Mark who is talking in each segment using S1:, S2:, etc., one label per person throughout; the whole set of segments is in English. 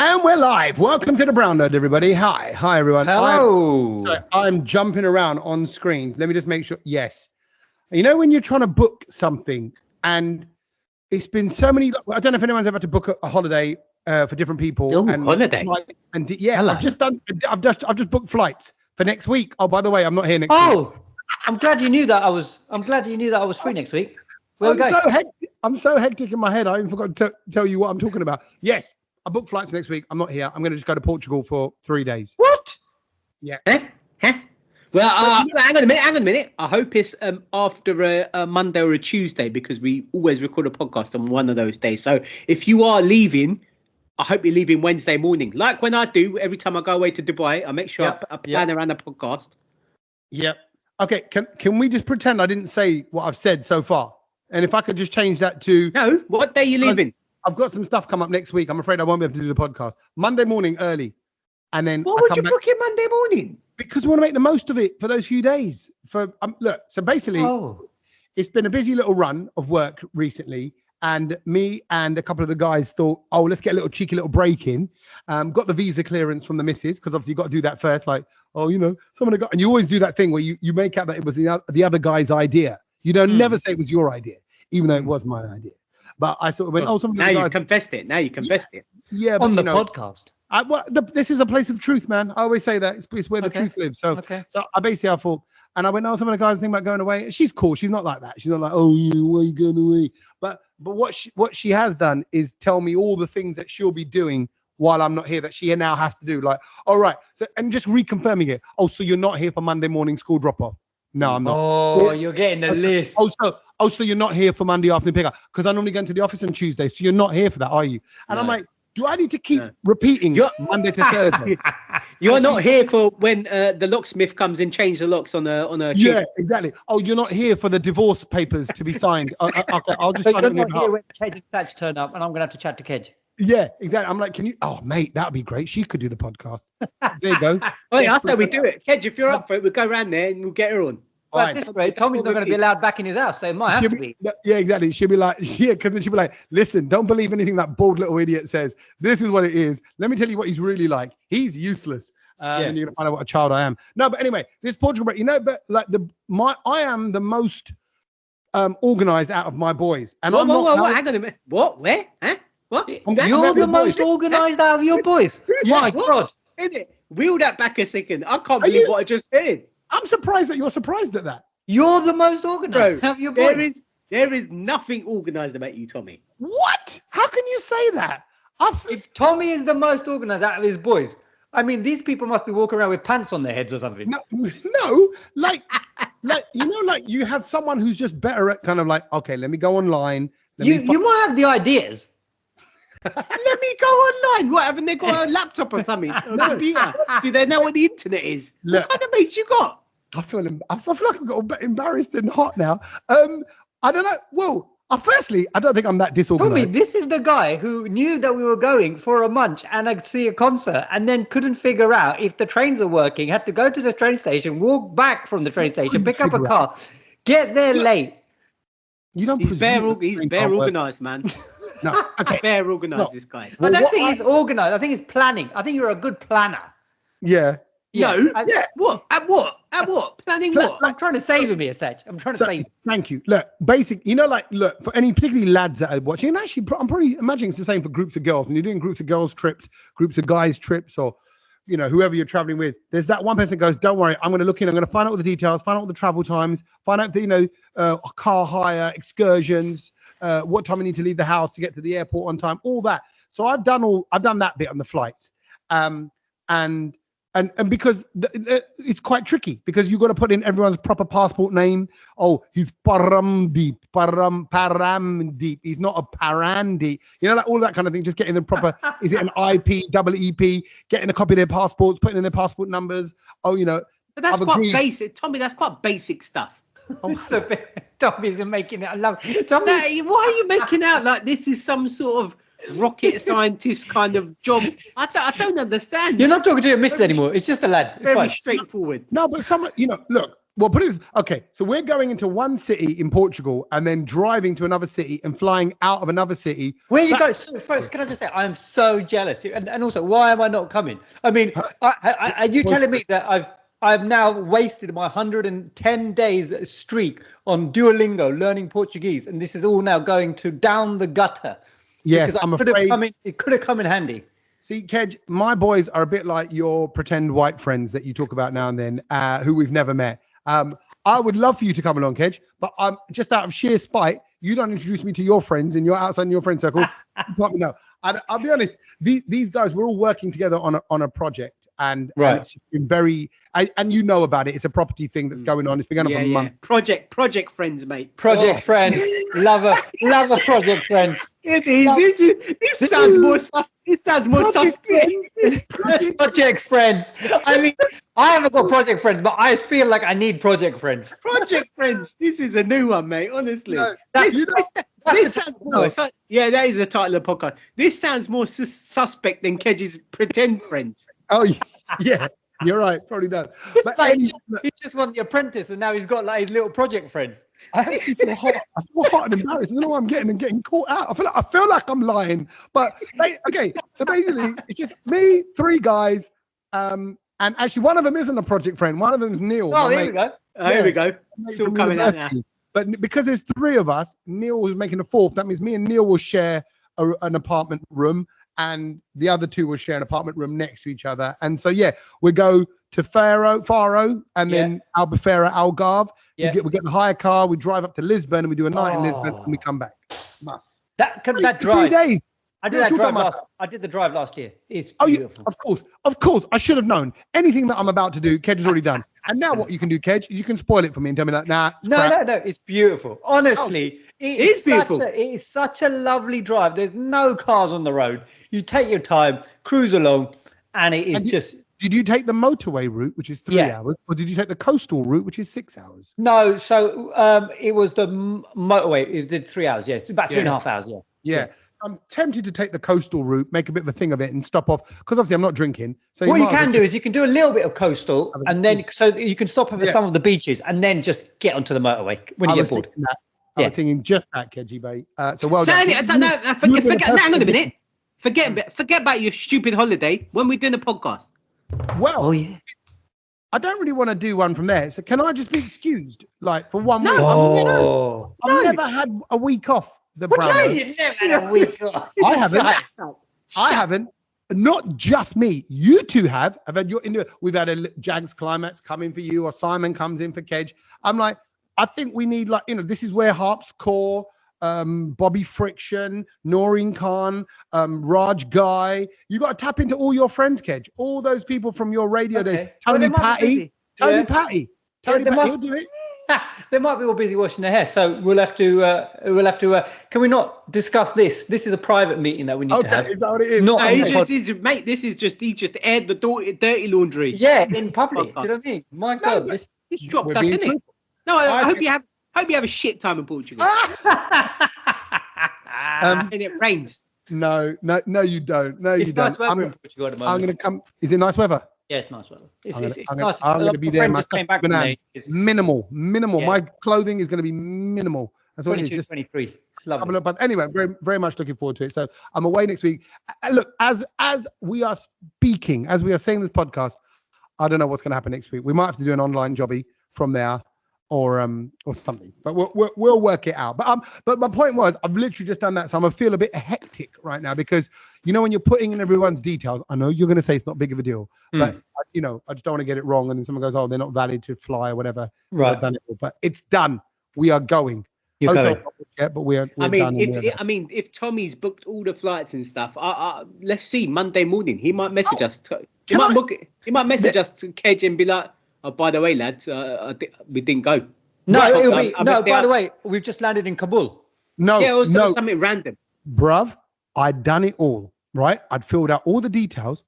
S1: And we're live. Welcome to the Brown Nerd, everybody. Hi, everyone.
S2: Hello.
S1: I'm jumping around on screens. Let me just make sure. Yes. You know when you're trying to book something, and it's been so many. I don't know if anyone's ever had to book a holiday for different people.
S2: Oh,
S1: and
S2: holiday.
S1: Hello. I've just booked flights for next week. Oh, by the way, I'm not here next week.
S2: Oh, I'm glad you knew that I was free next week.
S1: I'm so hectic in my head. I even forgot to tell you what I'm talking about. Yes. I booked flights next week. I'm not here. I'm going to just go to Portugal for 3 days.
S2: What?
S1: Yeah.
S3: Well, hang on a minute. I hope it's after a Monday or a Tuesday because we always record a podcast on one of those days. So if you are leaving, I hope you're leaving Wednesday morning. Like when I do every time I go away to Dubai, I make sure I plan around the podcast.
S1: Yep. Okay. Can we just pretend I didn't say what I've said so far? And if I could just change that to...
S3: No, what day are you leaving?
S1: I've got some stuff come up next week. I'm afraid I won't be able to do the podcast. Monday morning early. And then
S3: why would you book it Monday morning?
S1: Because we want to make the most of it for those few days. Look, so basically, It's been a busy little run of work recently. And me and a couple of the guys thought, let's get a little cheeky little break in. Got the visa clearance from the missus, because obviously you've got to do that first. Like, someone got, and you always do that thing where you make out that it was the other guy's idea. You don't never say it was your idea, even though it was my idea. But I sort of went,
S3: now you confessed it.
S1: Yeah,
S2: on the podcast.
S1: This is a place of truth, man. I always say that it's where the truth lives. So I thought, and I went, some of the guys think about going away. She's cool. She's not like that. She's not like, why are you going away? But what she has done is tell me all the things that she'll be doing while I'm not here that she now has to do. Like, all right. So, and just reconfirming it. So you're not here for Monday morning school drop off? No, I'm not.
S2: You're getting the list.
S1: So you're not here for Monday afternoon pickup? Because I normally go into the office on Tuesday. So you're not here for that, are you? And I'm like, do I need to keep repeating Monday to Thursday?
S3: You're not here for when the locksmith comes and change the locks on a
S1: Yeah, exactly. You're not here for the divorce papers to be signed. Okay, I'll just sign it.
S2: You're not here when Kedge and Thatch turn up, and I'm going to have to chat to Kedge.
S1: Yeah, exactly. I'm like, can you? Oh, mate, that'd be great. She could do the podcast. There you go.
S3: I say we do it. Kedge, if you're up for it, we'll go around there and we'll get her on.
S2: Well, this is great. Tommy's not going to be allowed back in his house, so it might have to be.
S1: Yeah, exactly. She'll be like, because then she'll be like, listen, don't believe anything that bald little idiot says. This is what it is. Let me tell you what he's really like. He's useless. And you're going to find out what a child I am. No, but anyway, this Portugal break, but like I am the most organized out of my boys. And
S3: Hang on a minute. What? Where? Huh? What?
S2: You're the most organized out of your boys. My God.
S3: Is it? Wheel that back a second. I can't believe what I just said.
S1: I'm surprised that you're surprised at that.
S2: You're the most organized out of your boys.
S3: There is nothing organized about you, Tommy.
S1: What? How can you say that?
S2: If Tommy is the most organized out of his boys, I mean, these people must be walking around with pants on their heads or something.
S1: No, like you have someone who's just better at kind of like, okay, let me go online.
S2: You might have the ideas.
S3: Let me go online. What, haven't they got a laptop or something? Or computer? Do they know what the internet is? What kind of mates you got?
S1: I feel like I've got embarrassed and hot now. I don't know. Well, firstly, I don't think I'm that disorganized.
S2: Tommy, this is the guy who knew that we were going for a munch and I'd see a concert and then couldn't figure out if the trains are working, had to go to the train station, walk back from the train station, pick up a car, get there late.
S1: You don't.
S3: He's bare organized, man.
S1: No, okay.
S3: Fair organized, this guy.
S2: I don't think he's organized. I think he's planning. I think you're a good planner.
S1: Yeah.
S3: No. What? At what? Planning what?
S2: I'm trying to save him here, Seth. I'm trying to save him.
S1: Thank you. Look, for any particularly lads that are watching, and actually, I'm probably imagining it's the same for groups of girls. When you're doing groups of girls trips, groups of guys trips, or whoever you're traveling with, there's that one person that goes, don't worry, I'm going to look in, I'm going to find out all the details, find out all the travel times, find out car hire, excursions, what time I need to leave the house to get to the airport on time, all that. So I've done that bit on the flights. And because it's quite tricky because you've got to put in everyone's proper passport name. Oh, he's Paramdeep. He's not a Parandi. Like all that kind of thing. Just getting the proper, is it an IP, double EP, getting a copy of their passports, putting in their passport numbers.
S3: But that's quite basic. Tommy, that's quite basic stuff.
S2: Tommy's making it. I love it. Tommy,
S3: why are you making out like this is some sort of rocket scientist kind of job? I don't understand.
S2: You're not talking to your missus anymore. It's just the lads. It's
S3: very
S2: fine.
S3: straightforward.
S1: No, but look, Well, put it okay. So we're going into one city in Portugal and then driving to another city and flying out of another city.
S2: Where you go? So first, can I just say I'm so jealous, and also why am I not coming? I mean, are you telling me that I've now wasted my 110 days streak on Duolingo learning Portuguese, and this is all now going to down the gutter?
S1: Yes, I'm afraid
S2: it could have come in handy.
S1: See, Kedge, my boys are a bit like your pretend white friends that you talk about now and then, who we've never met. I would love for you to come along, Kedge, but I'm just out of sheer spite. You don't introduce me to your friends and you're outside in your friend circle. Let me know. I'll be honest. These guys, we're all working together on a project, and it's just been very. And you know about it. It's a property thing that's going on. It's been going on for months.
S3: Project friends, mate.
S2: Project friends. Love a project friends.
S3: This sounds more. This sounds more suspicious.
S2: Project friends. I mean, I haven't got project friends, but I feel like I need project friends.
S3: Project friends. This is a new one, mate. Honestly,
S1: No,
S3: this sounds more. Yeah, that is the title of the podcast. This sounds more suspect than Kedge's pretend friends.
S1: Oh yeah, you're right. Probably does.
S2: He's just won The Apprentice, and now he's got like his little project friends.
S1: I actually feel hot. I feel hot and embarrassed. I don't know why I'm getting caught out. I feel like I'm lying. But okay, so basically it's just me, 3 guys, and actually one of them isn't a project friend. One of them is Neil.
S2: Oh, here we go.
S3: Here we go. It's all coming out now.
S1: But because there's 3 of us, Neil was making a 4th. That means me and Neil will share an apartment room, and the other 2 will share an apartment room next to each other. And so we go to Faro, and then Albufeira, Algarve.
S2: Yeah.
S1: We get the hire car. We drive up to Lisbon, and we do a night in Lisbon, and we come back.
S2: That drive.
S1: 3 days.
S2: I did the drive last year. It's beautiful.
S1: Of course. I should have known. Anything that I'm about to do, Kedge has already done. And now what you can do, Kedge, is you can spoil it for me and tell me that, nah.
S2: No. It's beautiful. Honestly, it is
S3: beautiful.
S2: It is such a lovely drive. There's no cars on the road. You take your time, cruise along, and it is just.
S1: Did you take the motorway route, which is 3 hours, or did you take the coastal route, which is 6 hours?
S2: No, so it was the motorway. It did 3 hours. Yes, about 3.5 hours.
S1: Yeah. I'm tempted to take the coastal route, make a bit of a thing of it, and stop off because obviously I'm not drinking. So
S2: what you can do is you can do a little bit of coastal, and then so you can stop over some of the beaches, and then just get onto the motorway when you get bored.
S1: I was thinking just that, Kedge, mate. So well
S3: done.
S1: Forget.
S3: Hang on a minute. Forget about your stupid holiday when we're doing a podcast.
S1: Well, I don't really want to do one from there. So can I just be excused, like for 1 week? I've never had a week off.
S2: You never had a week off.
S1: I haven't. Not just me. You 2 have. I've had we've had a Jags Climax coming for you, or Simon comes in for Kedge. I'm like, I think we need this is where Harp's Core, Bobby Friction, Noreen Khan, Raj Guy. You got to tap into all your friends, Kedge. All those people from your radio days. Tony Patty. He'll do it.
S2: They might be all busy washing their hair, so we'll have to. Can we not discuss this? This is a private meeting that we need to have.
S1: Is that what it is?
S3: Mate, this is just he just aired the dirty laundry.
S2: Yeah, in public. Do you know what I mean? My God, this
S3: dropped us, isn't it? No, I hope you have a shit time in Portugal. And it rains.
S1: No, you don't. No, you don't.
S2: Nice weather in Portugal at the moment.
S1: I'm going to come. Is it nice weather?
S2: Yeah, it's nice weather. It's
S1: nice. I'm going to be there. My
S2: came back
S1: minimal.
S2: Yeah.
S1: My clothing is going to be minimal. That's what it is. Just
S2: 23. It's lovely.
S1: But anyway, very, very much looking forward to it. So I'm away next week. Look, as we are speaking, as we are saying this podcast, I don't know what's going to happen next week. We might have to do an online jobby from there, or something. But we'll work it out. But my point was, I've literally just done that, so I feel a bit hectic right now because when you're putting in everyone's details, I know you're going to say it's not big of a deal, but I just don't want to get it wrong, and then someone goes, "Oh, they're not valid to fly or whatever."
S2: Right.
S1: But it's done. We are going.
S2: You're going.
S1: Yet, but we're
S3: I mean,
S1: done.
S3: if Tommy's booked all the flights and stuff, let's see Monday morning. He might message us. He might message us to Kedge and be like, "Oh, by the way, lads, we didn't go."
S2: By the way, we've just landed in Kabul.
S3: Something random.
S1: Bruv, I'd done it all, right? I'd filled out all the details.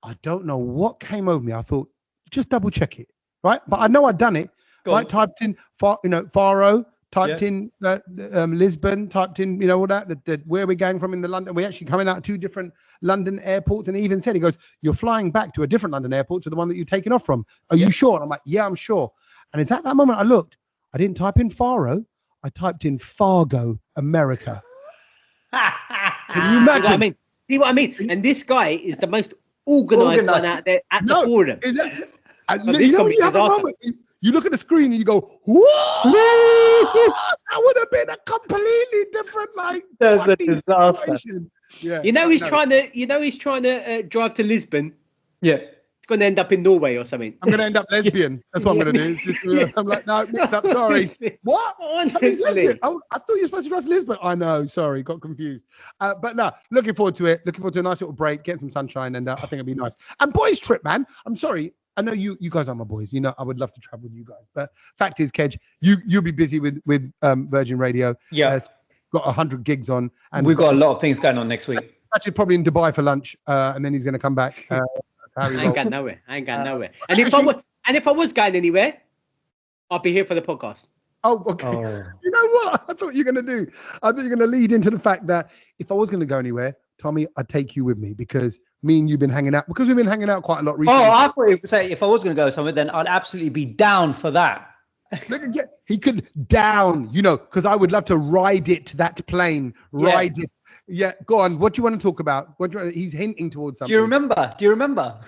S1: I don't know what came over me. I thought, just double check it, right? But I know I'd done it. Right? Typed in, Faro, typed in Lisbon, typed in, all that, where we're going from in the London. We're actually coming out of 2 different London airports. And he even said, he goes, "You're flying back to a different London airport to the one that you've taken off from. Are you sure?" And I'm like, "Yeah, I'm sure." And it's at that moment I looked. I didn't type in Faro. I typed in Fargo, America. Can you imagine?
S3: See what I mean? And this guy is the most organised one out there at the forum.
S1: You know, you have a moment. You look at the screen and you go, "Whoa!" That would have been a completely different, like,
S2: that's a disaster.
S1: Yeah,
S3: he's trying to drive to Lisbon.
S2: Yeah,
S3: it's going to end up in Norway or something.
S1: I'm going to end up lesbian. That's what I'm going to do. It's just, I'm like, no, mix up. Sorry. What?
S3: Honestly,
S1: I thought you were supposed to drive to Lisbon. I know. Sorry, got confused. But no, looking forward to it. Looking forward to a nice little break, getting some sunshine, and I think it'll be nice. And boys trip, man. I'm sorry. I know you guys are my boys. You know, I would love to travel with you guys. But fact is, Kedge, you'll be busy with Virgin Radio.
S2: Yeah.
S1: Got 100 gigs on. And
S2: we've got a lot of things going on next week.
S1: Actually, probably in Dubai for lunch. And then he's going to come back.
S3: I ain't going nowhere. And if I was going anywhere, I'll be here for the podcast.
S1: Oh, okay. You know what? I thought you were going to do? I thought you were going to lead into the fact that if I was going to go anywhere, Tommy, I'd take you with me because me and you've been hanging out. Because we've been hanging out quite a lot recently.
S2: Oh, I thought you would say if I was going to go somewhere, then I'd absolutely be down for that.
S1: He could down, because I would love to ride that plane, ride it. Yeah, go on. What do you want to talk about? He's hinting towards something.
S2: Do you remember?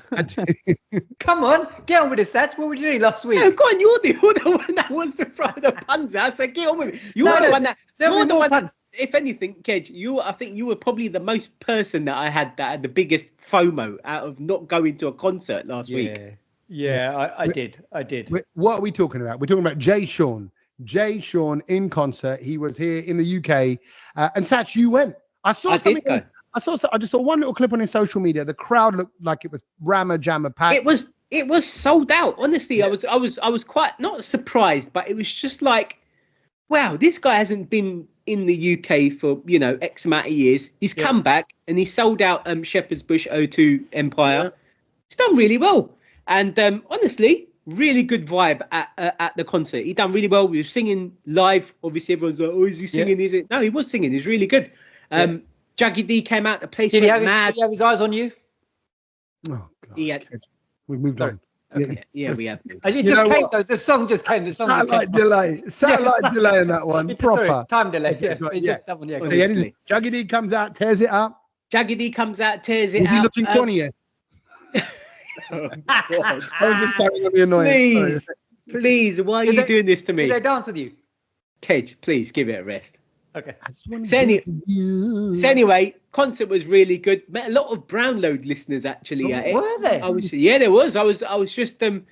S2: Come on, get on with this, Satch. What were you doing last week?
S3: No, go on. You're the one that wants to throw the puns out. So get on with it. You're the one that. You're the one that. If anything, Kedge, I think you were probably the most person that I had that had the biggest FOMO out of not going to a concert last week.
S2: Yeah, I did.
S1: What are we talking about? We're talking about Jay Sean. Jay Sean in concert. He was here in the UK, and Satch, you went. I just saw one little clip on his social media. The crowd looked like it was rammer jammer packed.
S3: It was sold out. Honestly, I was quite not surprised, but it was just like, wow, this guy hasn't been in the UK for X amount of years. He's come back and he sold out Shepherd's Bush O2 Empire. Yeah. He's done really well, and honestly, really good vibe at the concert. He done really well. We were singing live. Obviously, everyone's like, "Oh, is he singing? Is it?" No, he was singing. He's really good. Juggy D came out. The place went mad.
S2: Did he have his eyes on you?
S1: Oh God! We've moved on.
S3: Yeah, we have.
S2: It just came though. The song just came.
S1: Satellite delay in that one. Proper.
S2: Sorry, time delay. Yeah. That one. Yeah.
S1: Juggy D comes out, tears it up.
S3: Juggy D comes out, tears it
S1: up. Was he looking funnier? I was just carrying on the annoyance.
S3: Please, why are you doing this to me?
S2: Did they dance with you?
S3: Kedge, please give it a rest.
S2: Okay.
S3: So anyway, concert was really good. Met a lot of Brownload listeners actually at it.
S2: Were there?
S3: There was. I was just sort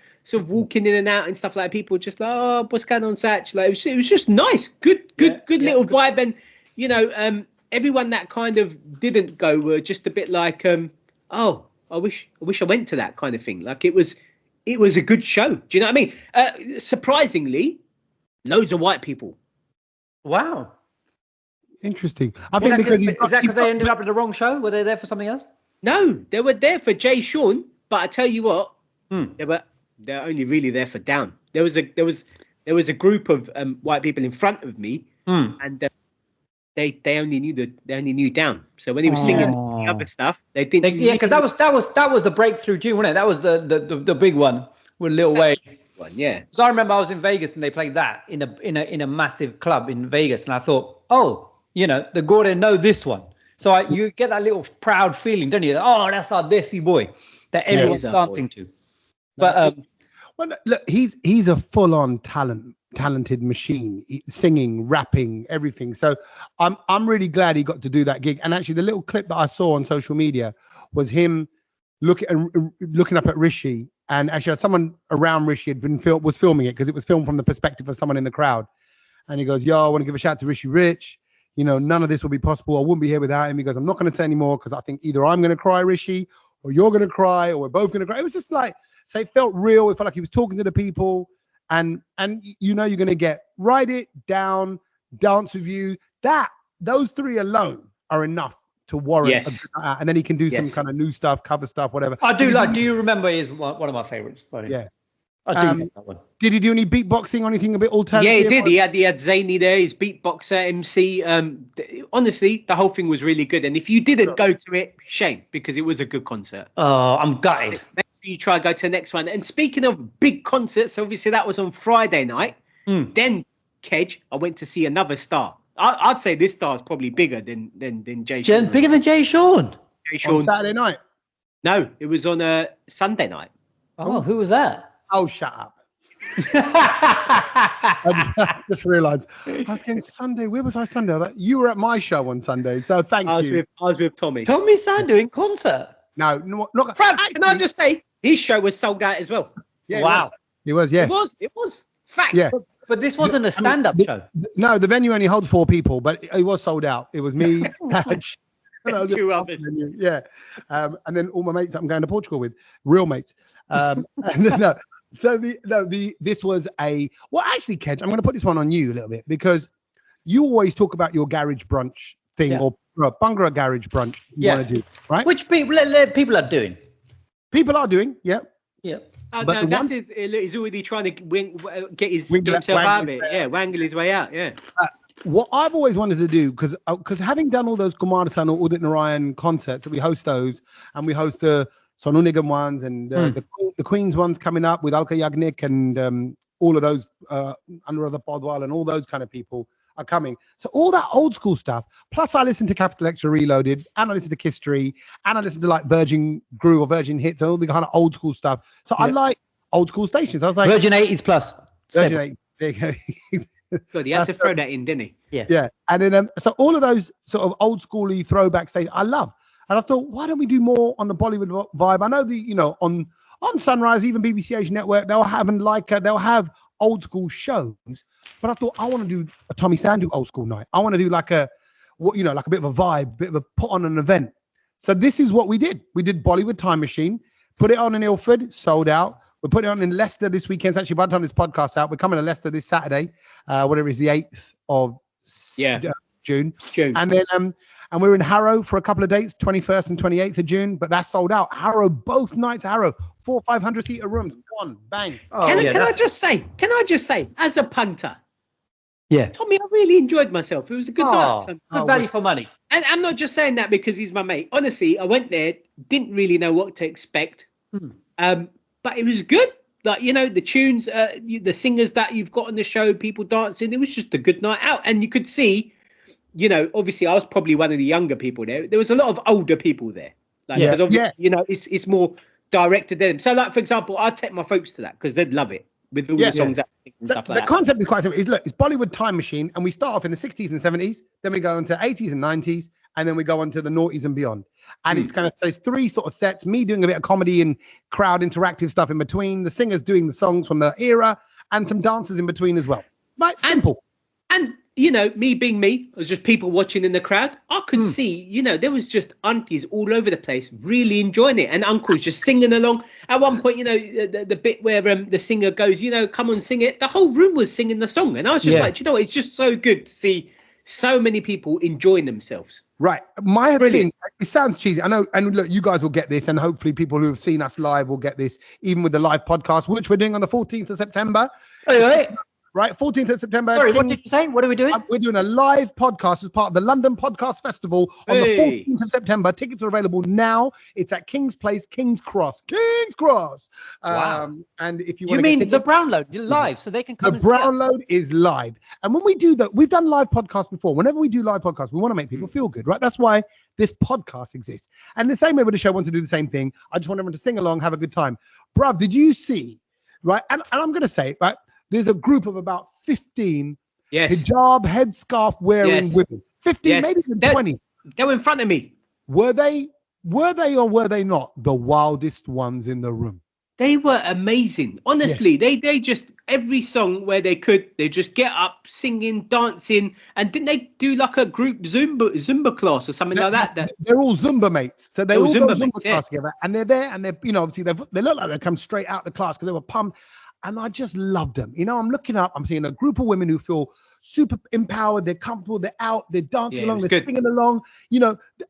S3: of walking in and out and stuff like people just like, oh, what's going on, Satch? Like it was just nice, good little vibe. And everyone that kind of didn't go were just a bit like, oh, I wish I went to that kind of thing. Like it was a good show. Do you know what I mean? Surprisingly, loads of white people.
S2: Wow.
S1: Interesting. I think because
S2: is that because they ended up at the wrong show? Were they there for something else?
S3: No, they were there for Jay Sean. But I tell you what, they're only really there for Down. There was a group of white people in front of me, and they only knew Down. So when he was singing the other stuff, they didn't.
S2: Because that was the breakthrough tune, wasn't it? That was the big one with Lil Wayne.
S3: Yeah.
S2: So I remember I was in Vegas and they played that in a massive club in Vegas, and I thought, the Gordon know this one. So you get that little proud feeling, don't you? Oh, that's our Desi boy that everyone's dancing to. But
S1: well, look, he's a full-on talented machine, singing, rapping, everything. So I'm really glad he got to do that gig. And actually, the little clip that I saw on social media was him looking up at Rishi. And actually, someone around Rishi was filming it because it was filmed from the perspective of someone in the crowd. And he goes, "Yo, I want to give a shout out to Rishi Rich. None of this will be possible. I wouldn't be here without him." He goes, "I'm not going to say anymore because I think either I'm going to cry, Rishi, or you're going to cry, or we're both going to cry." It was just like, so it felt real. It felt like he was talking to the people, and you're going to get Ride It Down, Dance With You. Those three alone are enough to warrant. And then he can do some kind of new stuff, cover stuff, whatever.
S2: I do like. Do you remember? Is one of my favorites.
S1: Yeah.
S2: I do like that one.
S1: Did he do any beatboxing or anything a bit alternative?
S3: Yeah, he did. He had Zaini there, his beatboxer, MC. Honestly, the whole thing was really good. And if you didn't go to it, shame, because it was a good concert.
S2: Oh, I'm gutted.
S3: you try to go to the next one. And speaking of big concerts, obviously that was on Friday night. Then, Kedge, I went to see another star. I'd say this star is probably bigger than Jay Sean.
S2: Bigger than Jay Sean?
S3: Jay Sean.
S1: On Saturday night?
S3: No, it was on a Sunday night.
S2: Oh, who was that?
S1: Oh, shut up. I just realised I was getting Sunday. Where was I Sunday? You were at my show on Sunday, so thank you.
S3: I was with Tommy.
S2: Tommy Sandu in concert?
S1: No, not.
S3: Can I just say his show was sold out as well?
S1: Yeah,
S2: wow.
S1: It was. Yeah.
S3: It was. Fact.
S1: Yeah.
S2: But this wasn't a stand-up show.
S1: No, the venue only holds 4 people, but it was sold out. It was me, Satch,
S3: two others.
S1: Yeah, and then all my mates that I'm going to Portugal with, real mates. And no. So this was actually, Kedge, I'm going to put this one on you a little bit because you always talk about your garage brunch thing or Bhangra garage brunch you want to do, right?
S2: Which people are doing.
S1: People are doing, yeah.
S3: But no, he's already trying to get himself out of it. Yeah, wangle his way out. Yeah.
S1: What I've always wanted to do, because having done all those Kumarasanu or Udit Narayan concerts, that we host those, and we host the Sonu Nigam ones and the Queen's ones coming up with Alka Yagnik and all of those Anuradha Podwal and all those kind of people are coming. So all that old school stuff, plus I listen to Capital Extra Reloaded, and I listen to Kistery, and I listen to like Virgin Groove or Virgin Hits, all the kind of old school stuff. So I like old school stations. I was like
S2: Virgin 80s plus.
S1: Virgin 80s. There you go.
S3: Good, he had to throw that in, didn't he?
S1: Yeah. And then so all of those sort of old schooly throwback stations I love. And I thought, why don't we do more on the Bollywood vibe? I know on Sunrise, even BBC Asia Network, they'll have old school shows. But I thought I want to do a Tommy Sandu old school night. I want to do like a bit of a vibe, bit of a put on an event. So this is what we did. We did Bollywood Time Machine, put it on in Ilford, sold out. We're putting it on in Leicester this weekend. It's actually, by the time this podcast's out, we're coming to Leicester this Saturday, whatever it is, the 8th of June. And then and we're in Harrow for a couple of dates, 21st and 28th of June, but that's sold out. Harrow, both nights Harrow, 400-500-seater rooms, gone, bang.
S3: Can I just say, as a punter, Tommy, I really enjoyed myself. It was a good night.
S2: Good value for money.
S3: And I'm not just saying that because he's my mate. Honestly, I went there, didn't really know what to expect. But it was good. Like, the tunes, the singers that you've got on the show, people dancing, it was just a good night out. And you could see, obviously I was probably one of the younger people there. There was a lot of older people there. Because obviously, it's more directed at them. So, like, for example, I'd take my folks to that because they'd love it with all the songs and stuff like that.
S1: The concept is quite simple. It's Bollywood Time Machine, and we start off in the 60s and 70s, then we go into 80s and 90s, and then we go on to the noughties and beyond. And it's kind of those 3 sort of sets, me doing a bit of comedy and crowd interactive stuff in between, the singers doing the songs from the era, and some dancers in between as well. Right, simple.
S3: And me being me, it was just people watching in the crowd. I could see, there was just aunties all over the place really enjoying it, and uncles just singing along. At one point, the bit where the singer goes, come on, sing it. The whole room was singing the song, and I was just like, it's just so good to see so many people enjoying themselves.
S1: Right. My thing, it sounds cheesy. I know, and look, you guys will get this, and hopefully people who have seen us live will get this, even with the live podcast, which we're doing on the 14th of September. Right, 14th of September.
S2: Sorry, what did you say? What are we doing?
S1: We're doing a live podcast as part of the London Podcast Festival on the 14th of September. Tickets are available now. It's at King's Place, King's Cross. Wow. And if you want
S2: to mean the Brownload live, so they can come.
S1: The Brownload is live. And when we do that, we've done live podcasts before. Whenever we do live podcasts, we want to make people feel good, right? That's why this podcast exists. And the same way with the show, I want to do the same thing. I just want everyone to sing along, have a good time. Bruv, did you see, right? And I'm going to say, right? There's a group of about 15 hijab, headscarf wearing women. 15, maybe even 20.
S3: They were in front of me.
S1: Were they or were they not the wildest ones in the room?
S3: They were amazing. Honestly, they just, every song where they could, they just get up, singing, dancing. And didn't they do like a group Zumba class or something like that?
S1: They're all Zumba mates. So they all go Zumba class together. And they're there and they're, obviously they look like they come straight out of the class because they were pumped. And I just loved them. I'm looking up, I'm seeing a group of women who feel super empowered, they're comfortable, they're out, they're dancing along, they're singing along,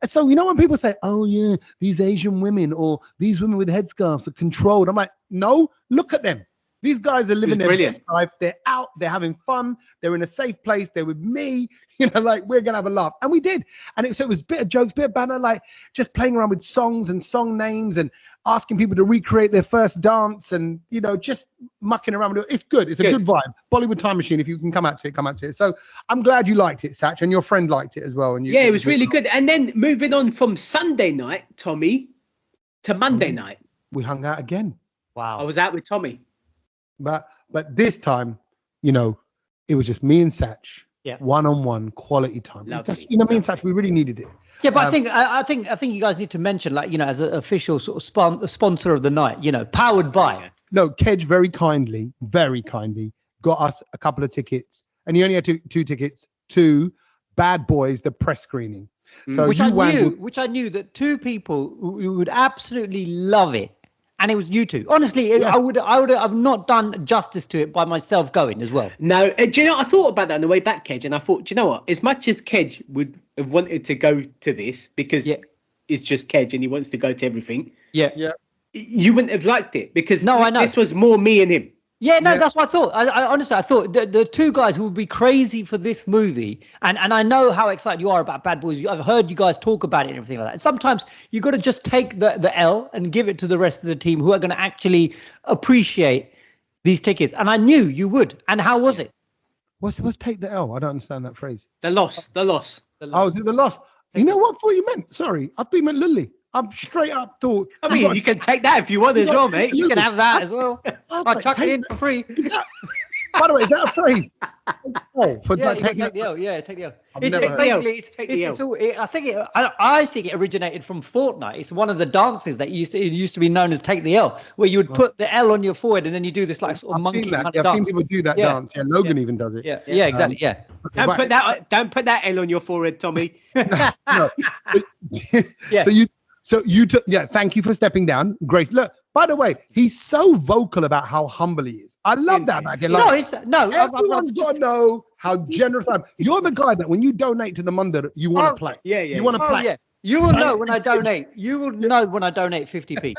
S1: So, when people say, oh, yeah, these Asian women or these women with headscarves are controlled. I'm like, no, look at them. These guys are living their
S3: brilliant.
S1: best life. They're out. They're having fun. They're in a safe place. They're with me. Like we're gonna have a laugh, and we did. And so it was a bit of jokes, bit of banter, like just playing around with songs and song names, and asking people to recreate their first dance, and just mucking around with it. It's good. It's a good vibe. Bollywood Time Machine. If you can come out to it. So I'm glad you liked it, Satch, and your friend liked it as well. And
S3: it was really good. And then moving on from Sunday night, Tommy, to Monday night,
S1: we hung out again.
S2: Wow.
S3: I was out with Tommy.
S1: But this time, it was just me and Satch, one-on-one quality time. Just, me and Satch, we really needed it.
S2: Yeah, but I think you guys need to mention, like, as an official sort of sponsor of the night, powered by.
S1: No, Kedge very kindly got us a couple of tickets, and he only had two tickets to Bad Boys, the press screening. So
S2: which I knew that two people who would absolutely love it. And it was you two. Honestly, I would have not done justice to it by myself going as well.
S3: No, do you know, I thought about that on the way back, Kedge, and I thought, do you know what? As much as Kedge would have wanted to go to this because it's just Kedge and he wants to go to everything.
S2: Yeah.
S3: You wouldn't have liked it because
S2: I know.
S3: This was more me and him.
S2: Yeah, no, that's what I thought. I honestly thought the two guys who would be crazy for this movie, and I know how excited you are about Bad Boys. I've heard you guys talk about it and everything like that. And sometimes you got to just take the L and give it to the rest of the team who are going to actually appreciate these tickets. And I knew you would. And how was it?
S1: What's take the L? I don't understand that phrase.
S3: The loss.
S1: Oh, is it the loss? You know what I thought you meant? Sorry, I thought you meant Lily. I'm straight up thought.
S3: I mean, you can take that if you want as well, mate.
S2: You can have that as well. I'll chuck it in for free.
S1: By the way, is that a phrase?
S2: Take the L. Yeah, take the L. I think it originated from Fortnite. It's one of the dances that used to be known as take the L, where you would put the L on your forehead and then you do this like sort of monkey kind of dance.
S1: I've seen people do that dance. Yeah, Logan even does it.
S2: Yeah, exactly. Yeah.
S3: Don't put that L on your forehead, Tommy.
S1: No. So you took, thank you for stepping down. Great. Look, by the way, he's so vocal about how humble he is. I love that back in life. Everyone's got to know how generous I am. You're the guy that when you donate to the Mandir, you want to play.
S3: Yeah.
S1: You want to play.
S2: Yeah. You will know when I donate. You will know when I donate 50p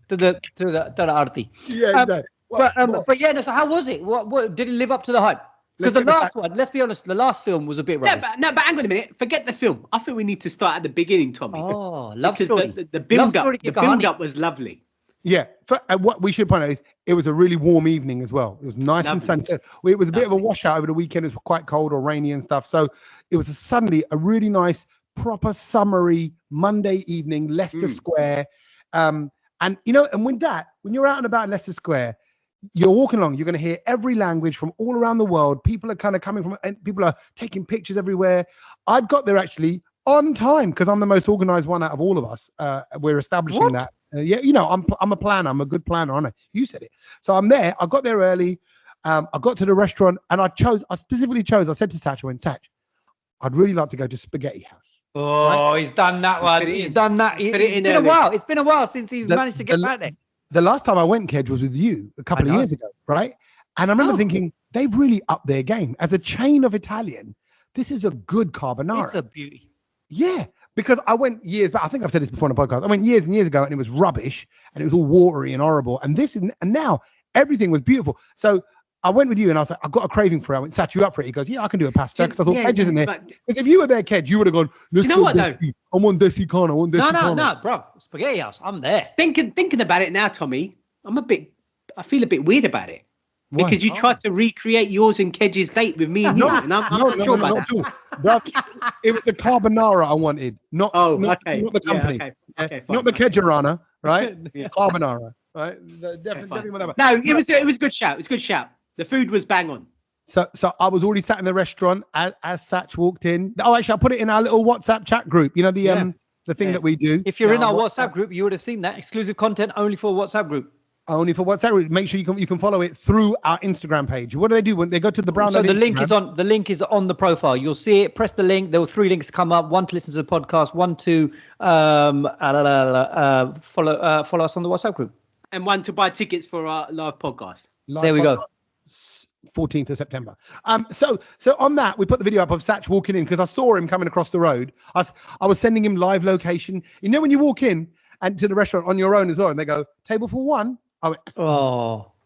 S2: to the Aarti.
S1: Yeah, exactly.
S2: So how was it? What did it live up to the hype? Because the last one, let's be honest, the last film was a bit rubbish.
S3: But hang on a minute. Forget the film. I think we need to start at the beginning, Tommy.
S2: Oh, love story.
S3: The build-up was lovely.
S1: Yeah. What we should point out is it was a really warm evening as well. It was nice and sunny. So it was a bit of a washout over the weekend. It was quite cold or rainy and stuff. So it was suddenly a really nice, proper summery Monday evening, Leicester Square. And with that, when you're out and about in Leicester Square, you're walking along, you're going to hear every language from all around the world. People are kind of coming from, and people are taking pictures everywhere. I'd got there actually on time because I'm the most organized one out of all of us. We're establishing that. I'm a planner. I'm a good planner, aren't I? You said it. So I'm there. I got there early. I got to the restaurant and I specifically chose, I said to Satch, Satch, I'd really like to go to Spaghetti House.
S2: Oh, right? He's done that one. He's done that. It's been a while. It's been a while since he's managed to get back there.
S1: The last time I went, Kedge, was with you a couple of years ago, right? And I remember thinking, they've really upped their game. As a chain of Italian, this is a good carbonara.
S2: It's a beauty.
S1: Yeah, because I went years back. I think I've said this before on the podcast. I went years and years ago and it was rubbish and it was all watery and horrible. And now everything was beautiful. So I went with you and I was like, I've got a craving for it. I went, Sat you up for it. He goes, yeah, I can do a pasta. Because I thought Kedge is in there. Because if you were there, Kedge, you would have gone, let's go. I want Desi Kana.
S2: No, bro. Spaghetti House. I'm there.
S3: Thinking about it now, Tommy, I feel a bit weird about it. Why? Because you tried to recreate yours and Kedge's date with me and you. And I'm not sure about
S1: that. It was the carbonara I wanted, not the company.
S3: Yeah, okay,
S1: not the Kedgerana, right? Carbonara, right? Definitely want that.
S3: No, it was a good shout. It was a good shout. The food was bang on.
S1: So I was already sat in the restaurant as Satch walked in. Oh, actually, I put it in our little WhatsApp chat group. You know, the thing that we do.
S2: If you're in our WhatsApp group, you would have seen that. Exclusive content only for WhatsApp group.
S1: Only for WhatsApp group. Make sure you can follow it through our Instagram page. What do they do when they go to the Brown?
S2: So the link is on the profile. You'll see it. Press the link. There were 3 links come up. 1 to listen to the podcast. 1 to follow us on the WhatsApp group.
S3: And 1 to buy tickets for our live podcast.
S2: There we go.
S1: 14th of September. So on that, we put the video up of Satch walking in because I saw him coming across the road. I was sending him live location. You know, when you walk in and to the restaurant on your own as well, and they go, table for 1. I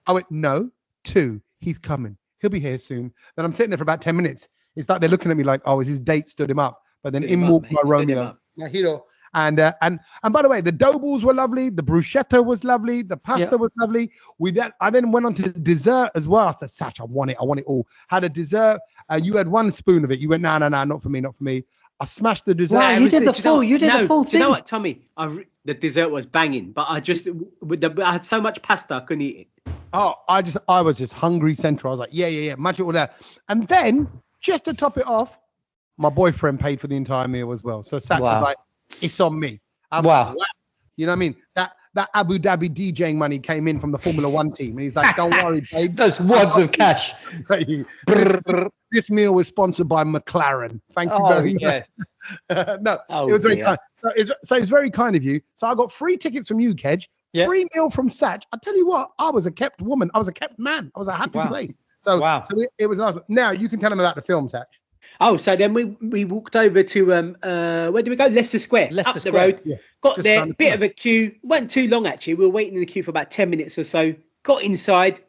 S1: went, no, 2, he's coming. He'll be here soon. Then I'm sitting there for about 10 minutes. It's like they're looking at me like, oh, is his date stood him up? But then in walked my Romeo, my hero. And by the way, the dough balls were lovely. The bruschetta was lovely. The pasta was lovely. I then went on to dessert as well. I said, Satch, I want it all. Had a dessert. You had one spoon of it. You went, no, not for me. I smashed the dessert.
S2: Wow, you did the full thing.
S3: Do you know what, Tommy? The dessert was banging, but I had so much pasta I couldn't eat it.
S1: Oh, I was just hungry central. I was like, yeah, match it all there. And then just to top it off, my boyfriend paid for the entire meal as well. So Satch was like, it's on me.
S2: Wow.
S1: You know what I mean? That Abu Dhabi DJing money came in from the Formula One team. And he's like, don't worry, babes.
S2: Those wads of cash.
S1: This meal was sponsored by McLaren. Thank you very much. It was very kind. So it's very kind of you. So I got 3 tickets from you, Kedge. Yeah. 3 meal from Satch. I tell you what, I was a kept woman. I was a kept man. I was a happy place. So it was nice. Now you can tell them about the film, Satch.
S3: Oh, so then we walked over to where did we go? Leicester Square. Up the road. Yeah, got there, bit of a queue. Wasn't too long actually. We were waiting in the queue for about 10 minutes or so. Got inside,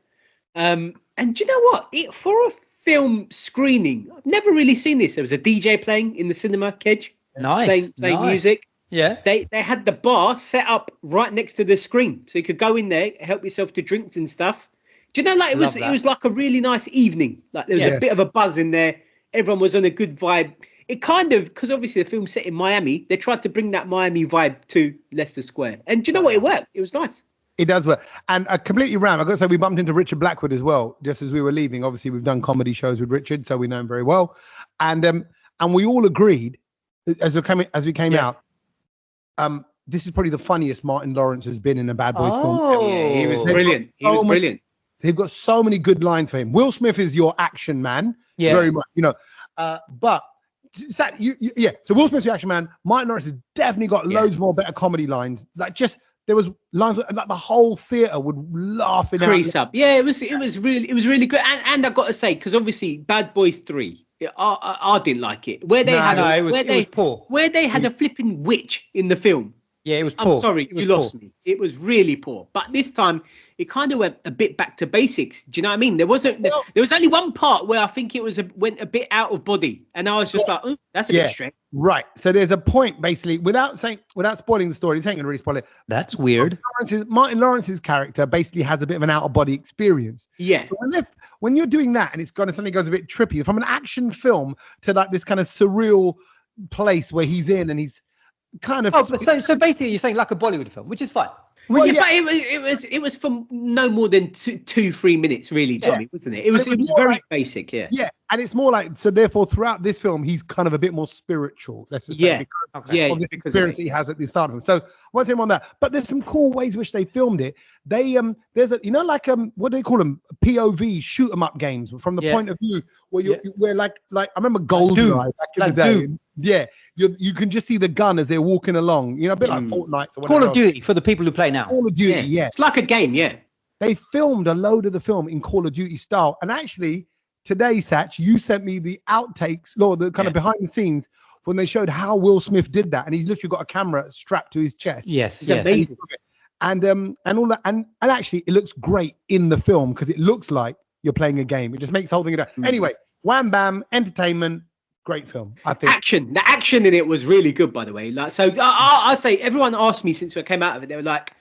S3: and do you know what? For a film screening, I've never really seen this. There was a DJ playing in the cinema, Kedge.
S2: Nice.
S3: Playing music.
S2: Yeah.
S3: They had the bar set up right next to the screen, so you could go in there, help yourself to drinks and stuff. Do you know, like it was like a really nice evening. Like there was a bit of a buzz in there. Everyone was on a good vibe. It kind of, because obviously the film's set in Miami, they tried to bring that Miami vibe to Leicester Square. And do you know what? It worked. It was nice.
S1: It does work. And completely ran. I've got to say, we bumped into Richard Blackwood as well, just as we were leaving. Obviously, we've done comedy shows with Richard, so we know him very well. And we all agreed, as we came out, this is probably the funniest Martin Lawrence has been in a Bad Boys film.
S3: Yeah, he was brilliant. Brilliant.
S1: They've got so many good lines for him. Will Smith is your action man, very much, but so Will Smith's your action man. Martin Lawrence has definitely got loads more better comedy lines. Like just there was lines like the whole theater would laugh in
S3: crease up. Yeah, it was really good. And I got to say, because obviously Bad Boys 3, I didn't like it. It was poor. Where they had a flipping witch in the film.
S2: Yeah, it was poor.
S3: I'm sorry, you lost me. It was really poor. But this time, it kind of went a bit back to basics. Do you know what I mean? There was only one part where I think it went a bit out of body, and I was just like, oh, that's a bit strange.
S1: Right. So there's a point, basically, without spoiling the story. This ain't gonna really spoil it.
S2: That's weird.
S1: Martin Lawrence's character basically has a bit of an out of body experience.
S3: Yeah.
S1: So when you're doing that, and suddenly goes a bit trippy from an action film to like this kind of surreal place where he's in, and he's kind of
S2: so basically you're saying like a Bollywood film, which is fine.
S3: Well, it was for no more than 2-3 minutes, really, Tommy, wasn't it? It was very basic,
S1: yeah, and it's more like, so therefore throughout this film he's kind of a bit more spiritual, let's just say, because of the experience he has at the start of it. So one thing on that, but there's some cool ways in which they filmed it. They there's a what do they call them, POV shoot 'em up games from the point of view where like I remember GoldenEye back in the day. Yeah, you can just see the gun as they're walking along, a bit like Fortnite or whatever.
S2: Call of Duty for the people who play now.
S1: Call of Duty, yeah.
S3: It's like a game, yeah.
S1: They filmed a load of the film in Call of Duty style. And actually, today, Satch, you sent me the outtakes, the kind of behind the scenes when they showed how Will Smith did that. And he's literally got a camera strapped to his chest.
S2: Yes,
S3: it's amazing.
S1: And all that, and actually, it looks great in the film because it looks like you're playing a game. It just makes the whole thing. Anyway, wham bam, entertainment. Great film, I think.
S3: The action in it was really good, by the way. Like, so I'd say everyone asked me since we came out of it, they were like,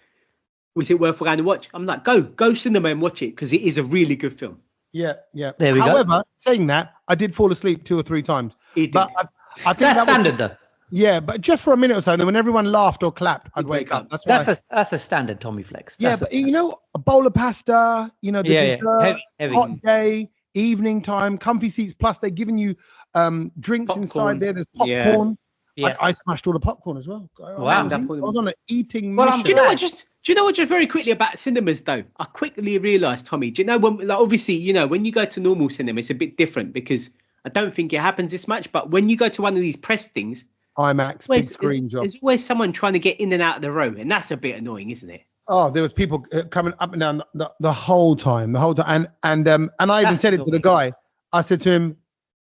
S3: "Was it worth going to watch?" I'm like, "Go cinema and watch it because it is a really good film."
S1: Yeah.
S2: There we go.
S1: However, saying that, I did fall asleep 2 or 3 times.
S2: But I think that's standard, though.
S1: Yeah, but just for a minute or so, then when everyone laughed or clapped, I'd wake up.
S2: That's a standard Tommy flex.
S1: Yeah, but a bowl of pasta, the dessert, heavy. Hot day, evening time, comfy seats. Plus, they're giving you drinks popcorn inside there. There's popcorn. Yeah. I smashed all the popcorn as well.
S2: Wow,
S1: I was on an eating mission.
S3: Do you know what? Just very quickly about cinemas, though. I quickly realised, Tommy. Do you know when? Like, obviously, when you go to normal cinema, it's a bit different because I don't think it happens this much. But when you go to one of these press things,
S1: IMAX, big screen job.
S3: There's always someone trying to get in and out of the row, and that's a bit annoying, isn't it?
S1: Oh, there was people coming up and down the whole time, and I even said it to the guy. I said to him,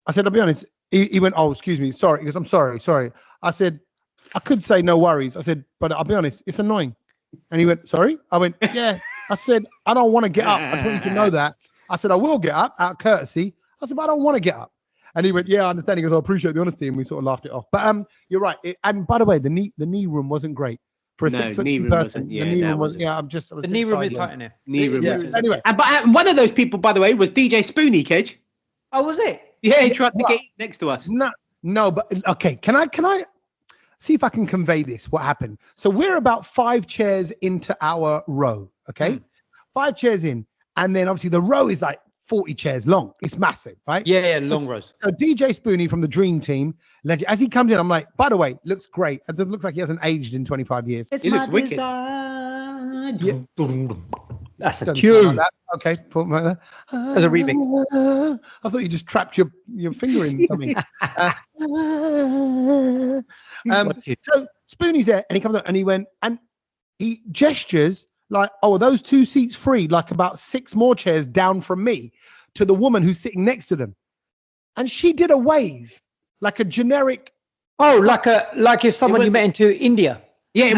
S1: I'll be honest. He went, "Oh, excuse me, sorry." He goes, "I'm sorry." I said, "I could say no worries." I said, "But I'll be honest, it's annoying." And he went, "Sorry?" I went, "Yeah." I said, "I don't want to get up. I just want you to know that." I said, I will get up out of courtesy. I said, but I don't want to get up. And he went, yeah, I understand. He goes, I appreciate the honesty. And we sort of laughed it off. But you're right. And by the way, the knee room wasn't great. For a 6 foot person, the knee room was, yeah,
S2: the knee room is tight in there.
S3: Knee room
S1: is. Anyway.
S3: But one of those people, by the way, was DJ Spoonie, Kedge.
S2: Oh, was it?
S3: Yeah, he tried to get next to us.
S1: No, but okay. Can I see if I can convey this? What happened? So we're about 5 chairs into our row. Okay, 5 chairs in, and then obviously the row is like 40 chairs long. It's massive, right?
S2: Yeah, long rows.
S1: So DJ Spoonie from the Dream Team, as he comes in, I'm like, by the way, looks great. It looks like he hasn't aged in 25 years.
S3: He looks wicked.
S1: Yeah.
S2: That's a tune.
S1: Like okay,
S2: as a remix.
S1: I thought you just trapped your finger in something. So Spoonie's there, and he comes up, and he went, and he gestures like, oh, are those 2 seats free? Like about 6 more chairs down from me, to the woman who's sitting next to them, and she did a wave, like a generic.
S2: Oh, like if someone you met into India.
S3: Yeah, it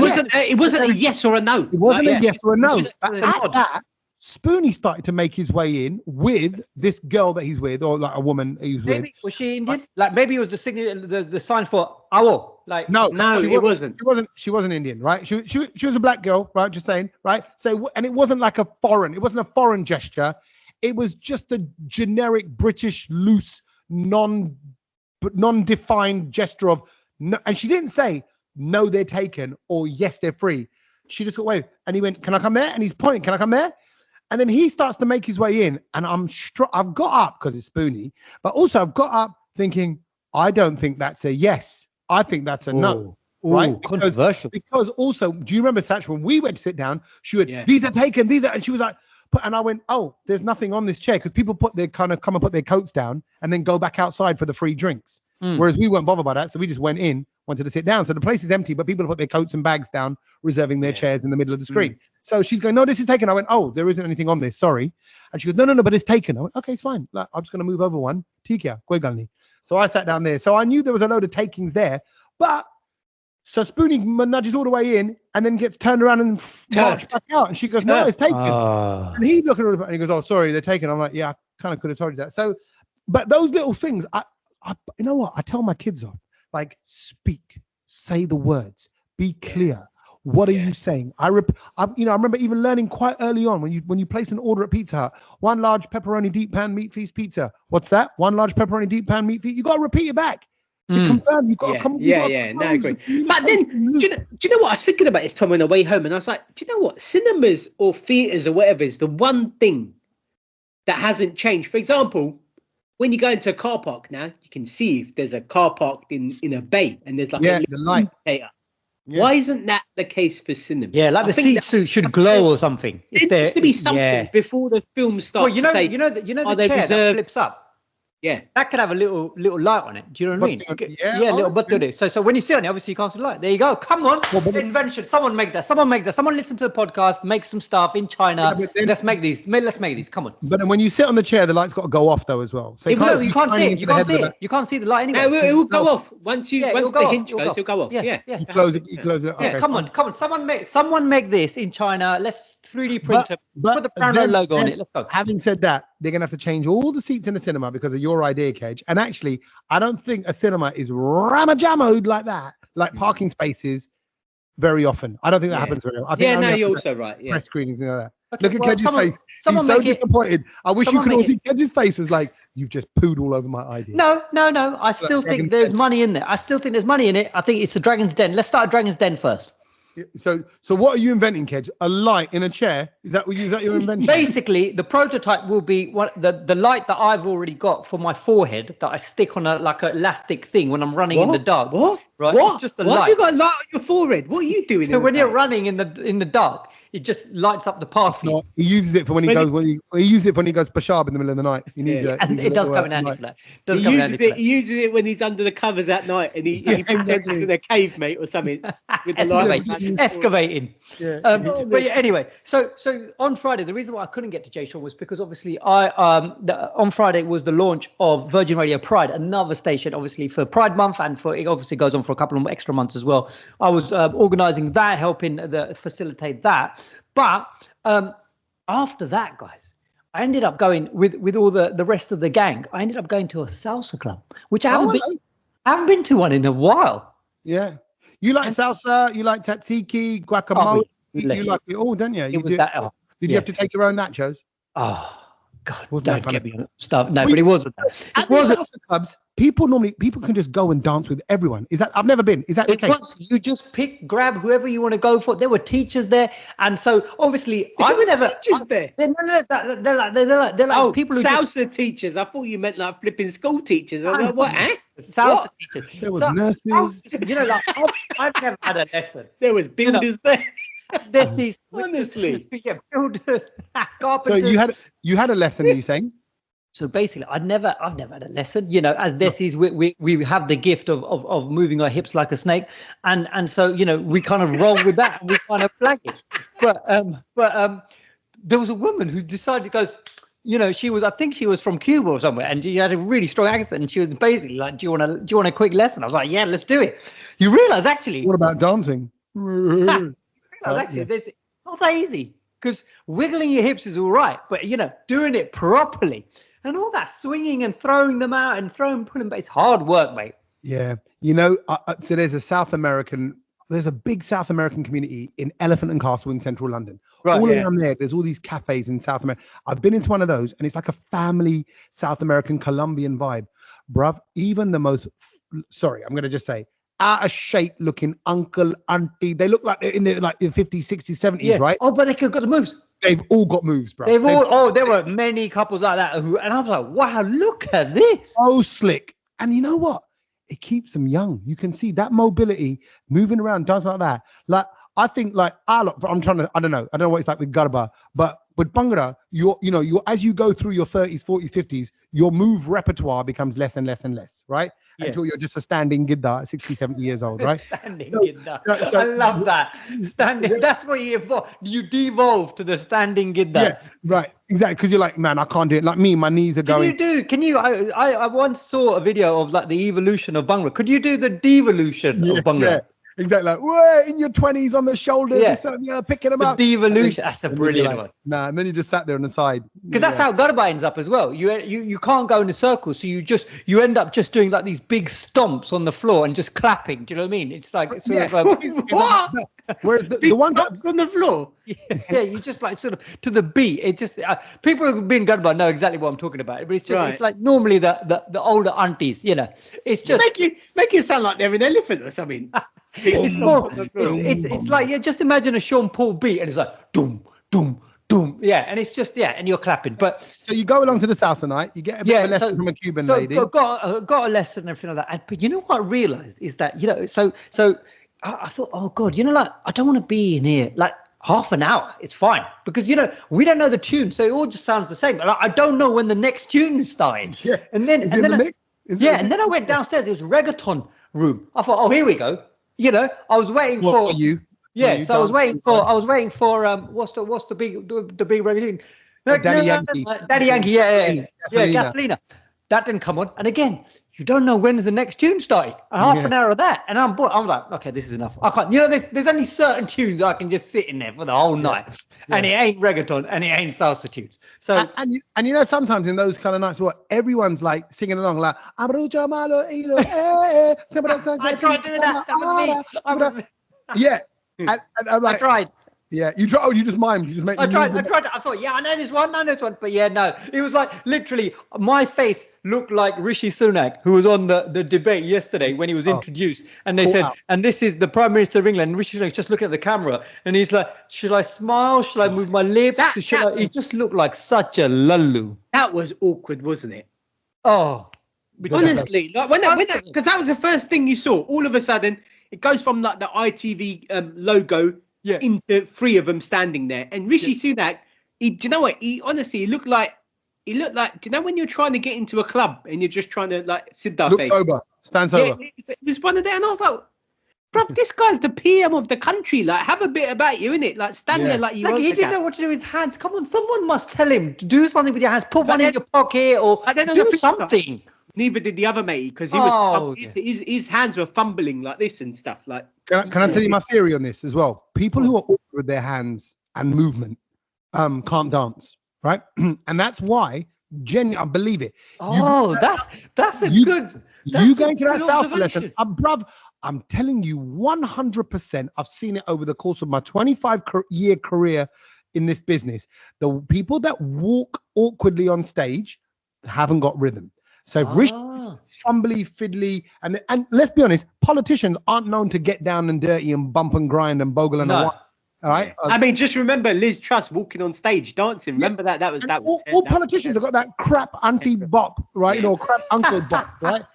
S3: wasn't a yes or a no.
S1: It wasn't a yes or a no. At that, Spoonie started to make his way in with this girl that he's with, or like a woman he's with.
S2: Was she Indian? Like maybe it was the signal, the sign for awo. Like
S3: no, it wasn't.
S1: She wasn't Indian, right? She was a black girl, right? Just saying, right? So, and it wasn't like it wasn't a foreign gesture. It was just a generic British, loose, non-defined gesture of no. And she didn't say no, they're taken, or yes, they're free. She just got away, and he went, "Can I come there?" And he's pointing, "Can I come there?" And then he starts to make his way in, and I've got up because it's Spoonie, but also I've got up thinking, I don't think that's a yes. I think that's a no. Right?
S2: Controversial.
S1: Because also, do you remember, Satch, when we went to sit down, she went, these are taken, and she was like, and I went, oh, there's nothing on this chair, because people come and put their coats down and then go back outside for the free drinks. Whereas we weren't bothered by that, so we just went in, wanted to sit down. So the place is empty, but people put their coats and bags down, reserving their chairs in the middle of the screen. So she's going, no, this is taken. I went, oh, there isn't anything on this, sorry. And she goes, no, but it's taken. I went, okay, it's fine. Like, I'm just going to move over one. Tikia, Kwegalni. So I sat down there. So I knew there was a load of takings there, but so Spoonie nudges all the way in and then gets turned around and marched back out. And she goes, no, it's taken. And he's looking at her and he goes, oh, sorry, they're taken. I'm like, yeah, I kind of could have told you that. So, but those little things, I you know what? I tell my kids off, like, speak, say the words, be clear. What are you saying? I remember even learning quite early on when you place an order at Pizza Hut, 1 large pepperoni deep pan meat feast pizza. What's that? 1 large pepperoni deep pan meat feast. You got to repeat it back to confirm. You got to come.
S3: No, I agree. But then, do you know what? I was thinking about this, Tom, on the way home, and I was like, do you know what? Cinemas or theaters or whatever is the one thing that hasn't changed. For example, when you go into a car park now, you can see if there's a car parked in a bay and there's like a
S1: the light.
S3: Indicator. Yeah. Why isn't that the case for cinemas?
S2: Yeah, like the seat suit should glow or something.
S3: There needs to be something before the film starts.
S2: Well, you know the chair that flips up.
S3: Yeah,
S2: that could have a little light on it. Do you know what I mean? Yeah, little button. So when you sit on it, obviously you can't see the light. There you go. Come on, invention. Someone make that. Someone listen to the podcast. Make some stuff in China. Let's make these. Come on.
S1: But when you sit on the chair, the light's got to go off though as well. So
S2: you can't see it. You can't see the light anyway.
S3: It will go off once the hinge goes. It'll go off. Yeah.
S1: You close it. Okay,
S2: come on. Someone make this in China. Let's 3D print it. Put the Brownlow logo on it. Let's go.
S1: Having said that, they're going to have to change all the seats in the cinema because of your idea, Kedge. And actually, I don't think a cinema is ramajamoed like that, like parking spaces, very often. I don't think that happens very often.
S3: You're also right. Yeah.
S1: Press screenings and all that. Okay, look at Kedge's face. He's so disappointed. I wish you could all see Kedge's face as like, you've just pooed all over my idea.
S2: No. I still think there's money in there. I think it's a Dragon's Den. Let's start a Dragon's Den first.
S1: So what are you inventing, Kedge? A light in a chair? Is that your invention?
S2: Basically, the prototype will be the light that I've already got for my forehead that I stick on a elastic thing when I'm running in the dark.
S3: What?
S2: Right?
S3: What?
S2: It's just a
S3: light.
S2: light.
S3: You got a light on your forehead? What are you doing?
S2: So when you're running in the dark, it just lights up the path for you.
S1: He uses it for when he goes Peshab in the middle of the night. He needs it.
S2: And it does come in handy for that.
S3: He uses it when he's under the covers at night and he pretends he's in a cave, mate, or something. With the
S2: excavating. But anyway, so on Friday, the reason why I couldn't get to Jay Sean was because obviously on Friday was the launch of Virgin Radio Pride, another station obviously for Pride Month, and it obviously goes on for a couple of extra months as well. I was organising that, helping facilitate that. But after that, guys, I ended up going with all the rest of the gang. I ended up going to a salsa club, which I haven't been to one in a while.
S1: Yeah. You like salsa, you like tzatziki, guacamole. You like it all, don't you? Did you have to take your own nachos?
S2: Oh, God, don't get me on stuff. No, but it wasn't that.
S1: At the salsa clubs, people can just go and dance with everyone. Is that, I've never been. Is that the case?
S2: You just grab whoever you want to go for. There were teachers there. And so obviously I've never
S3: teachers there.
S2: They're like people who
S3: salsa teachers. I thought you meant like flipping school teachers. I was like, what?
S2: Salsa teachers.
S1: There was nurses.
S2: I've never had a lesson.
S3: There was builders there.
S2: This is
S3: honestly,
S2: builders,
S1: So
S2: carpenters.
S1: you had a lesson, are you saying?
S2: So basically, I've never had a lesson. As Desis, we have the gift of moving our hips like a snake, and so we kind of roll with that and we kind of flag it. But there was a woman who decided, I think she was from Cuba or somewhere, and she had a really strong accent, and she was basically like, do you want a quick lesson? I was like, yeah, let's do it. You realize actually.
S1: What about dancing?
S2: Actually, it's not that easy, because wiggling your hips is all right, but doing it properly and all that swinging and throwing them out and pulling back, it's hard work, mate.
S1: Yeah, so there's a big South American community in Elephant and Castle in central London. Right, all around there's all these cafes in South America. I've been into one of those, and it's like a family South American Colombian vibe, bruv. Even the most, I'm going to just say, out of shape looking uncle, auntie, they look like they're in their 50s, 60s, 70s, right?
S2: Oh, but they could got the moves.
S1: They've all got moves, bro.
S2: There were many couples like that and I was like, wow, look at this.
S1: So slick. And you know what? It keeps them young. You can see that mobility, moving around, dancing like that. Like, I think I don't know what it's like with Garba, but with Bhangra, you're as you go through your 30s, 40s, 50s, your move repertoire becomes less and less and less, right? Yeah. Until you're just a standing Gidda at 60, 70 years old, right?
S2: Standing Gidda. I love that. Standing. That's what you evolve. You devolve to the standing Gidda.
S1: Yeah, right. Exactly. Because you're like, man, I can't do it. Like me, my knees are going.
S2: I once saw a video of like the evolution of Bhangra. Could you do the devolution of Bhangra? Yeah.
S1: Exactly, like whoa, in your 20s on the shoulders, picking them up.
S2: Devolution, that's a brilliant one.
S1: Nah, and then you just sat there on the side.
S2: Because that's how Garba ends up as well. You can't go in a circle, so you end up just doing like these big stomps on the floor and just clapping. Do you know what I mean? It's like sort of
S3: what?
S1: Whereas the one
S3: stomps on the floor.
S2: Yeah, you just like sort of to the beat. It just people who've been Garba know exactly what I'm talking about. But it's just it's like normally the older aunties, It's just
S3: make it sound like they're an elephant or something.
S2: It's like just imagine a Sean Paul beat and it's like doom doom doom, and it's just and you're clapping. But
S1: so you go along to the salsa night, you get a bit of a lesson from a Cuban lady.
S2: Got a lesson and everything like that. But you know what I realized is that so I thought, oh God, I don't want to be in here like half an hour. It's fine because we don't know the tune, so it all just sounds the same. Like, I don't know when the next tune is starting.
S1: Yeah,
S2: and then I went downstairs. It was reggaeton room. I thought, oh, here we go. I was waiting for
S1: you.
S2: Yeah, so I was waiting for what's the big reggaeton?
S1: Daddy Yankee.
S2: Daddy Yankee, yeah, Gasolina. That didn't come on, and again, you don't know when's the next tune starting. Half an hour of that, and I'm bored. I'm like, okay, this is enough. I can't. There's only certain tunes I can just sit in there for the whole night, and it ain't reggaeton and it ain't salsa tunes. So
S1: and sometimes in those kind of nights, everyone's like singing along, like I
S2: tried doing that. That was me.
S1: Yeah, and I'm like,
S2: I tried.
S1: Yeah, you try. Oh, you just mime. You just make.
S2: I tried. I thought, I know this one. But no. It was like literally my face looked like Rishi Sunak, who was on the debate yesterday when he was introduced, and they said, and this is the Prime Minister of England. And Rishi Sunak's just looking at the camera, and he's like, should I smile? Should I move my lips? He just looked like such a laloo.
S3: That was awkward, wasn't it?
S2: Oh,
S3: honestly, like when that because that was the first thing you saw. All of a sudden, it goes from like the ITV logo. Yeah. Into three of them standing there, and Rishi Sunak, do you know what? He honestly looked like. Do you know when you're trying to get into a club and you're just trying to like sit there,
S1: stand sober?
S3: Yeah, it was one of them, and I was like, bro, this guy's the PM of the country. Like, have a bit about you, innit? Like, stand there like you.
S2: He didn't know what to do with his hands. Come on, someone must tell him to do something with your hands. Put one in your pocket or do something.
S3: Neither did the other mate because he was his hands were fumbling like this and stuff. Like,
S1: can I tell you my theory on this as well? People who are awkward with their hands and movement can't dance, right? And that's why, I believe it.
S2: That's a
S1: you,
S2: good.
S1: You going to that salsa lesson, bruv, I'm telling you 100%. I've seen it over the course of my 25-year career in this business. The people that walk awkwardly on stage haven't got rhythm. So if fumbly, fiddly, and let's be honest, politicians aren't known to get down and dirty and bump and grind and bogle and all right.
S3: I mean, just remember Liz Truss walking on stage dancing. Remember that? That was
S1: all politicians have got that crap auntie bop, right? Or crap uncle bop, right?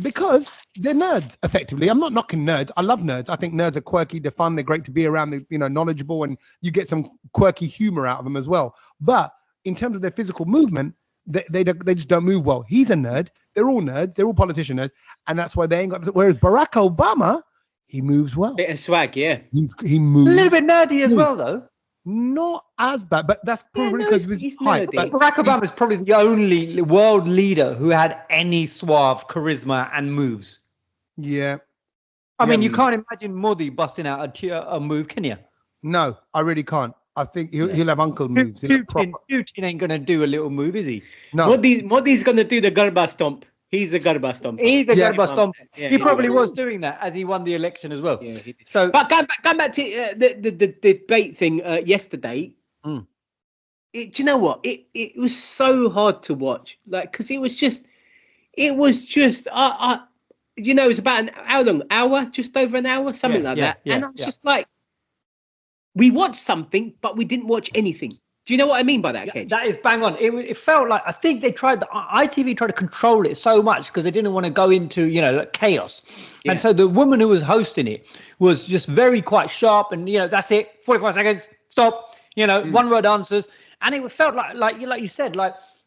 S1: Because they're nerds, effectively. I'm not knocking nerds. I love nerds. I think nerds are quirky. They're fun. They're great to be around. They're knowledgeable, and you get some quirky humor out of them as well. But in terms of their physical movement, they just don't move well. He's a nerd. They're all nerds. They're all politician nerds, and that's why they ain't got. Whereas Barack Obama, he moves well.
S3: Bit of swag, yeah.
S1: He moves
S2: a little bit nerdy as well, though.
S1: Not as bad, but that's probably because of his height.
S2: Barack Obama is probably the only world leader who had any suave charisma and moves.
S1: Yeah.
S2: I mean, you can't imagine Modi busting out a move, can you?
S1: No, I really can't. I think he'll have uncle moves.
S2: Putin ain't going to do a little move, is he?
S1: No.
S3: Modi's going to do the Garba stomp. He's a Garba stomp.
S2: Garba stomp. He probably was doing that as he won the election as well.
S3: Yeah, but going back to the debate thing yesterday, do you know what? It was so hard to watch, because it was just, it was about how long? Hour, just over an hour, something like that. And I was just like, we watched something, but we didn't watch anything. Do you know what I mean by that, Kedge?
S2: That is bang on. It felt like, I think they ITV tried to control it so much because they didn't want to go into, chaos. Yeah. And so the woman who was hosting it was just very quite sharp and, that's it, 45 seconds, stop, one word answers. And it felt like you said,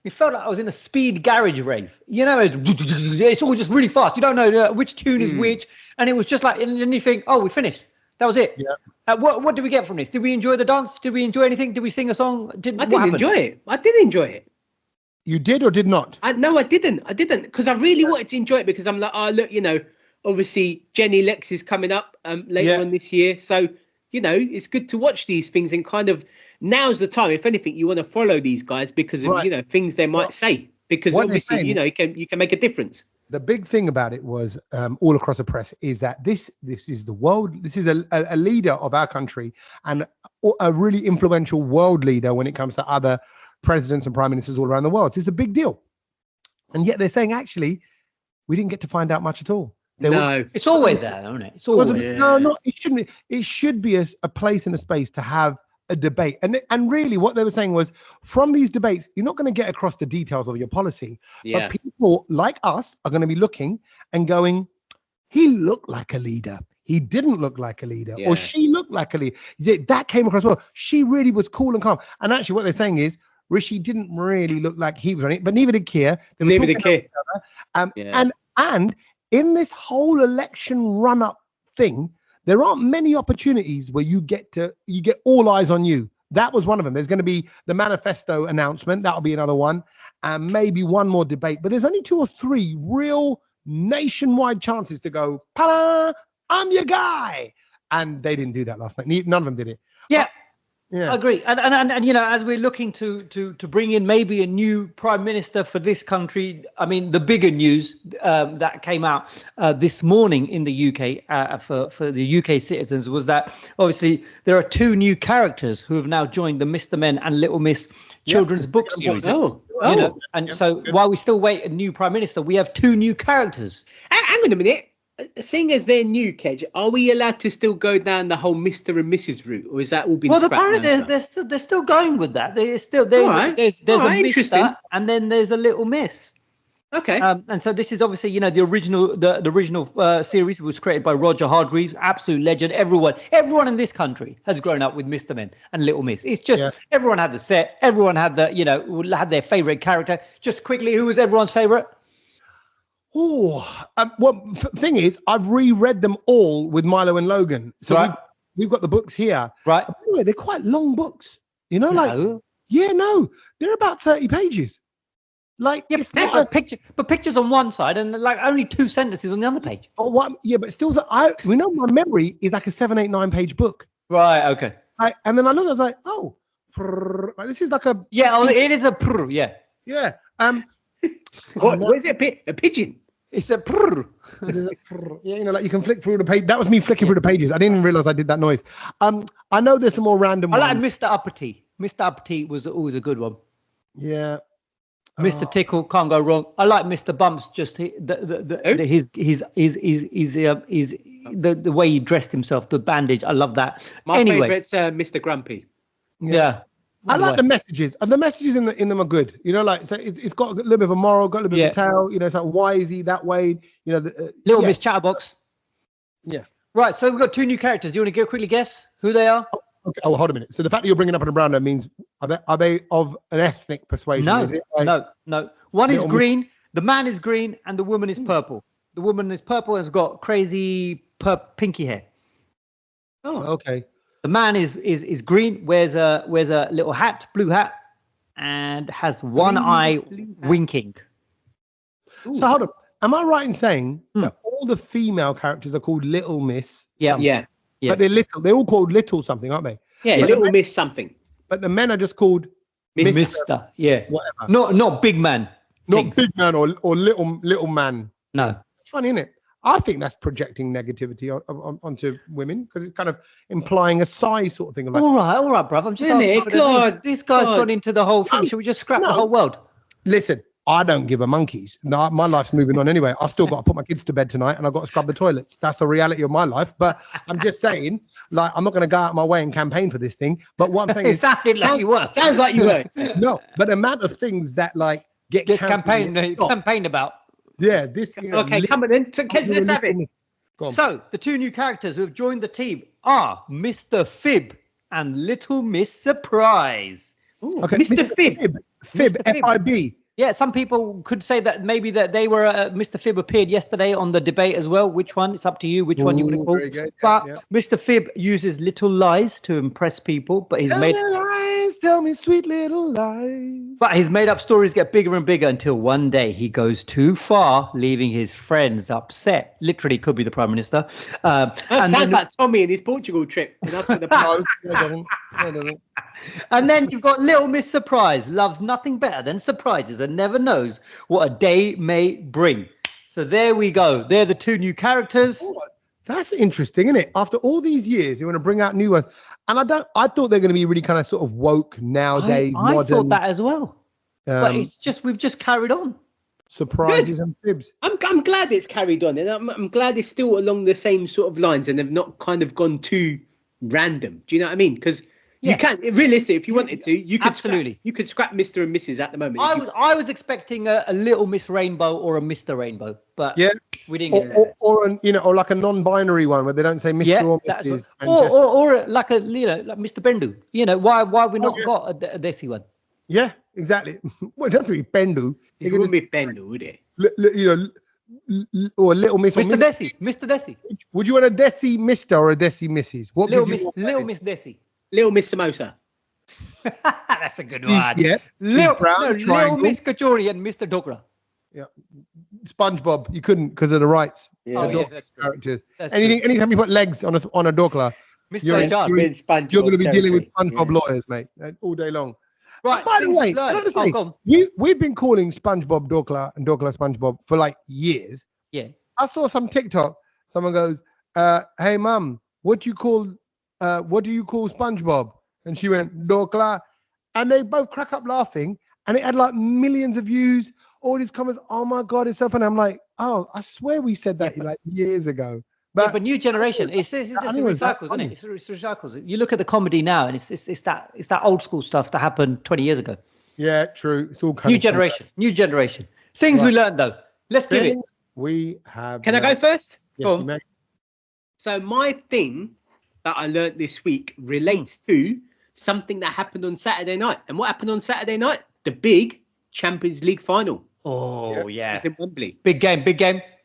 S2: it felt like I was in a speed garage rave. It's all just really fast. You don't know which tune is which. And it was just like, and then you think, oh, we finished. That was it.
S1: Yeah.
S2: What did we get from this? Did we enjoy the dance? Did we enjoy anything? Did we sing a song?
S3: I did enjoy it.
S1: You did or did not?
S3: No, I didn't. Because I really wanted to enjoy it because I'm like, oh, look, obviously Jenny Lex is coming up later on this year. So, it's good to watch these things and kind of now's the time. If anything, you want to follow these guys because of, things they might say. Because obviously, you can make a difference.
S1: The big thing about it was all across the press is that this is the world. This is a leader of our country and a really influential world leader when it comes to other presidents and prime ministers all around the world. So it's a big deal. And yet they're saying, actually, we didn't get to find out much at all.
S2: It's always there, isn't it? It's always
S1: No, it shouldn't. It should be a place and a space to have a debate. And really what they were saying was from these debates, you're not going to get across the details of your policy. Yeah. But people like us are going to be looking and going, he looked like a leader. He didn't look like a leader. Yeah. Or she looked like a leader. That came across well. She really was cool and calm. And actually what they're saying is Rishi didn't really look like he was on it, but neither did Keir.
S3: Neither did Keir.
S1: And in this whole election run-up thing, there aren't many opportunities where you get all eyes on you. That was one of them. There's going to be the manifesto announcement. That'll be another one. And maybe one more debate. But there's only 2 or 3 real nationwide chances to go, "Pa, I'm your guy." And they didn't do that last night. None of them did it.
S2: Yeah. Yeah, I agree. And as we're looking to bring in maybe a new prime minister for this country, I mean, the bigger news that came out this morning in the UK for the UK citizens was that obviously there are 2 new characters who have now joined the Mr. Men and Little Miss children's book series. So while we still wait a new prime minister, we have 2 new characters.
S3: Hang on a minute. Seeing as they're new, Kedge, are we allowed to still go down the whole Mr. and Mrs. route, or is that all been scrapped?
S2: Well, apparently they're still going with that. There's a Mr. and then there's a Little Miss.
S3: Okay.
S2: And so this is obviously, the original series was created by Roger Hargreaves, absolute legend. Everyone in this country has grown up with Mr. Men and Little Miss. It's just everyone had the set, everyone had had their favorite character. Just quickly, who was everyone's favorite?
S1: Thing is, I've reread them all with Milo and Logan. So we've got the books here.
S2: Right.
S1: Anyway, they're quite long books. They're about 30 pages.
S2: Pictures on one side and only 2 sentences on the other page.
S1: But still, my memory is like a 7, 8, 9 page book.
S2: Right. Okay.
S1: And then I looked, I was like, oh, Like, this is like a
S2: it is a prr. Yeah.
S1: Yeah.
S3: What is it? A pigeon?
S2: It's a prr.
S1: Yeah, you know, like you can flick through the page. That was me flicking through the pages. I didn't even realize I did that noise. I know there's some more random
S2: I like
S1: ones.
S2: Mr. Uppity. Mr. Uppity was always a good one.
S1: Yeah.
S2: Mr. Tickle can't go wrong. I like Mr. Bumps. Just the way he dressed himself, the bandage. I love that.
S3: My favourite's Mr. Grumpy.
S2: Yeah.
S1: I like the messages, and the messages in them are good. You know, like so it's got a little bit of a moral, got a little bit of a tale. You know, it's like why is he that way? You know,
S2: Little Miss Chatterbox.
S1: Yeah.
S2: Right. So we've got 2 new characters. Do you want to quickly guess who they are?
S1: Okay. Oh, hold a minute. So the fact that you're bringing up a brown note means are they of an ethnic persuasion?
S2: No.
S1: Is it like,
S2: No. One is green. The man is green, and the woman is purple. The woman is purple and has got crazy pinky hair.
S1: Oh, okay.
S2: The man is green, wears a little hat, blue hat, and has one eye winking.
S1: Ooh. So hold on. Am I right in saying that all the female characters are called Little Miss?
S3: Yeah.
S1: But they're little. They're all called Little something, aren't they?
S3: Yeah,
S1: but
S3: Little Miss something.
S1: But the men are just called
S2: Mister. Yeah.
S1: Whatever.
S2: Not big man.
S1: Not big man or little man.
S2: No.
S1: Funny, isn't it? I think that's projecting negativity onto women because it's kind of implying a size sort of thing. Like,
S2: all right, bruv. I'm just asking. This guy's gone into the whole thing. Should we just scrap the whole world?
S1: Listen, I don't give a monkey's. No, my life's moving on anyway. I've still got to put my kids to bed tonight and I've got to scrub the toilets. That's the reality of my life. But I'm just saying, like, I'm not going to go out of my way and campaign for this thing. But what I'm saying is...
S2: Sounded like you were.
S3: Sounds like you were.
S1: No, but the amount of things that, like, get
S2: campaign about.
S1: Yeah, this...
S3: Okay, come on then. Let's have it.
S2: So, the 2 new characters who have joined the team are Mr. Fib and Little Miss Surprise.
S3: Ooh, okay, Mr. Fib.
S1: Fib, F-I-B.
S2: Yeah, some people could say that maybe that they were Mr. Fib appeared yesterday on the debate as well. Which one? It's up to you. Which one you want to call? But Mr. Fib uses little lies to impress people, but he's
S1: tell me sweet little lies.
S2: But his made-up stories get bigger and bigger until one day he goes too far, leaving his friends upset. Literally, could be the Prime Minister.
S3: Sounds like Tommy and his Portugal trip. No, it
S1: doesn't.
S2: And then you've got Little Miss Surprise, loves nothing better than surprises and never knows what a day may bring. So there we go. They're the 2 new characters.
S1: Oh, that's interesting, isn't it? After all these years, you want to bring out new ones. And I thought they're going to be really kind of sort of woke nowadays.
S2: I
S1: modern.
S2: thought that as well. But it's just, we've just carried on.
S1: Surprises and fibs.
S3: I'm glad it's carried on. And I'm glad it's still along the same sort of lines and they've not kind of gone too random. Do you know what I mean? Because you can realistically, if you wanted to, you could scrap Mr. and Mrs. at the moment.
S2: I was expecting a Little Miss Rainbow or a Mr. Rainbow, but we didn't get
S1: it. Or like a non-binary one where they don't say Mr. or Mrs.
S2: Or like like Mr. Bendu. You know, why we not got a Desi one?
S1: Yeah, exactly. Well, it doesn't be Bendu.
S3: It wouldn't be Bendu, would it?
S1: Or Little Miss.
S2: Mr. Desi. Mr. Desi.
S1: Would you want a Desi Mr. or a Desi Mrs.? What
S2: Little Miss Desi.
S3: Little Miss Samosa.
S2: That's a good one.
S1: Yeah.
S2: Little Miss Kachori and Mr. Dogra.
S1: Yeah. SpongeBob, you couldn't because of the rights.
S3: Yeah,
S2: that's
S1: characters. Anytime you put legs on a Dokla,
S2: Mr.
S1: you're going to be dealing with SpongeBob lawyers, mate, all day long.
S2: Right.
S1: And by the way, another thing, we've been calling SpongeBob Dokla and Dokla SpongeBob for like years.
S2: Yeah.
S1: I saw some TikTok. Someone goes, "Hey, mum, what do you call SpongeBob?" And she went, Dokla. And they both crack up laughing. And it had like millions of views. All these comments, oh my God, it's so funny. I'm like, oh, I swear we said that like years ago.
S2: But new generation, it's just recycles, isn't it? It's recycles. You look at the comedy now, and it's that old school stuff that happened 20 years ago.
S1: Yeah, true. It's all kind
S2: new generation. Things we learned though. Let's give it.
S1: We have.
S3: Can I go first?
S1: Yes, you may.
S3: So my thing that I learned this week relates to something that happened on Saturday night. And what happened on Saturday night? The big Champions League final.
S2: Oh, yeah.
S3: It's in Wembley.
S2: Big game.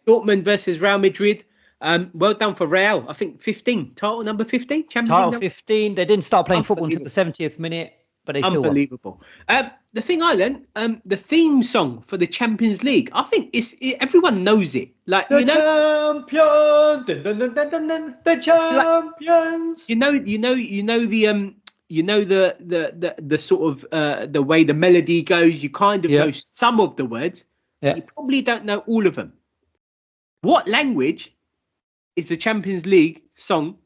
S3: Dortmund versus Real Madrid. Well done for Real. I think 15. Title number 15?
S2: Title 15. They didn't start playing football until the 70th minute, but they still won.
S3: Unbelievable. The thing I learned, the theme song for the Champions League, I think everyone knows it. Like,
S2: the champions. The champions.
S3: You know the you know the sort of the way the melody goes. You kind of know some of the words. You probably don't know all of them. What language is the Champions League song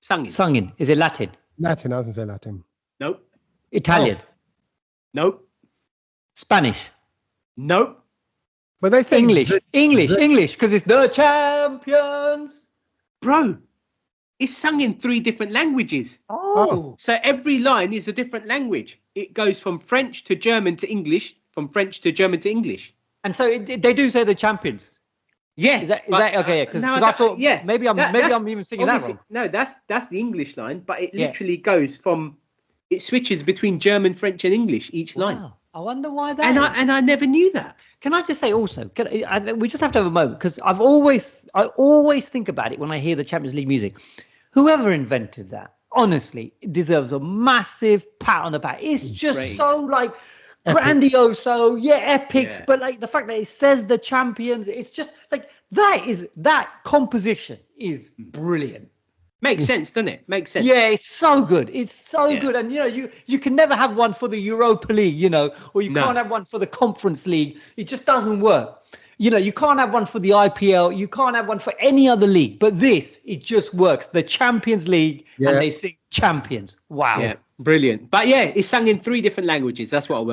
S3: sung in?
S2: Sung in. Is it Latin?
S1: Latin. I was going to say Latin.
S3: Nope.
S2: Italian?
S3: Nope.
S2: Spanish?
S3: Nope.
S1: But they say
S2: English, because it's the champions.
S3: Bro, it's sung in 3 different languages.
S2: Oh.
S3: So every line is a different language. It goes from French to German to English, from French to German to English.
S2: And so they do say the champions.
S3: Yeah.
S2: Is that okay? Because I thought maybe I'm even singing that wrong.
S3: No, that's the English line, but it literally goes from, it switches between German, French, and English each line.
S2: I wonder why that.
S3: And I never knew that.
S2: Can I just say also? We just have to have a moment because I always think about it when I hear the Champions League music. Whoever invented that, honestly, deserves a massive pat on the back. It's just so like grandiose, epic. Yeah. But like the fact that it says the champions, it's just like that composition is brilliant.
S3: Makes sense, doesn't it? Makes sense.
S2: Yeah, it's so good. It's so good. And you can never have one for the Europa League, or you can't have one for the Conference League. It just doesn't work. You can't have one for the IPL. You can't have one for any other league. But it just works. The Champions League, and they sing champions. Wow.
S3: Yeah, brilliant. But it's sung in 3 different languages. That's what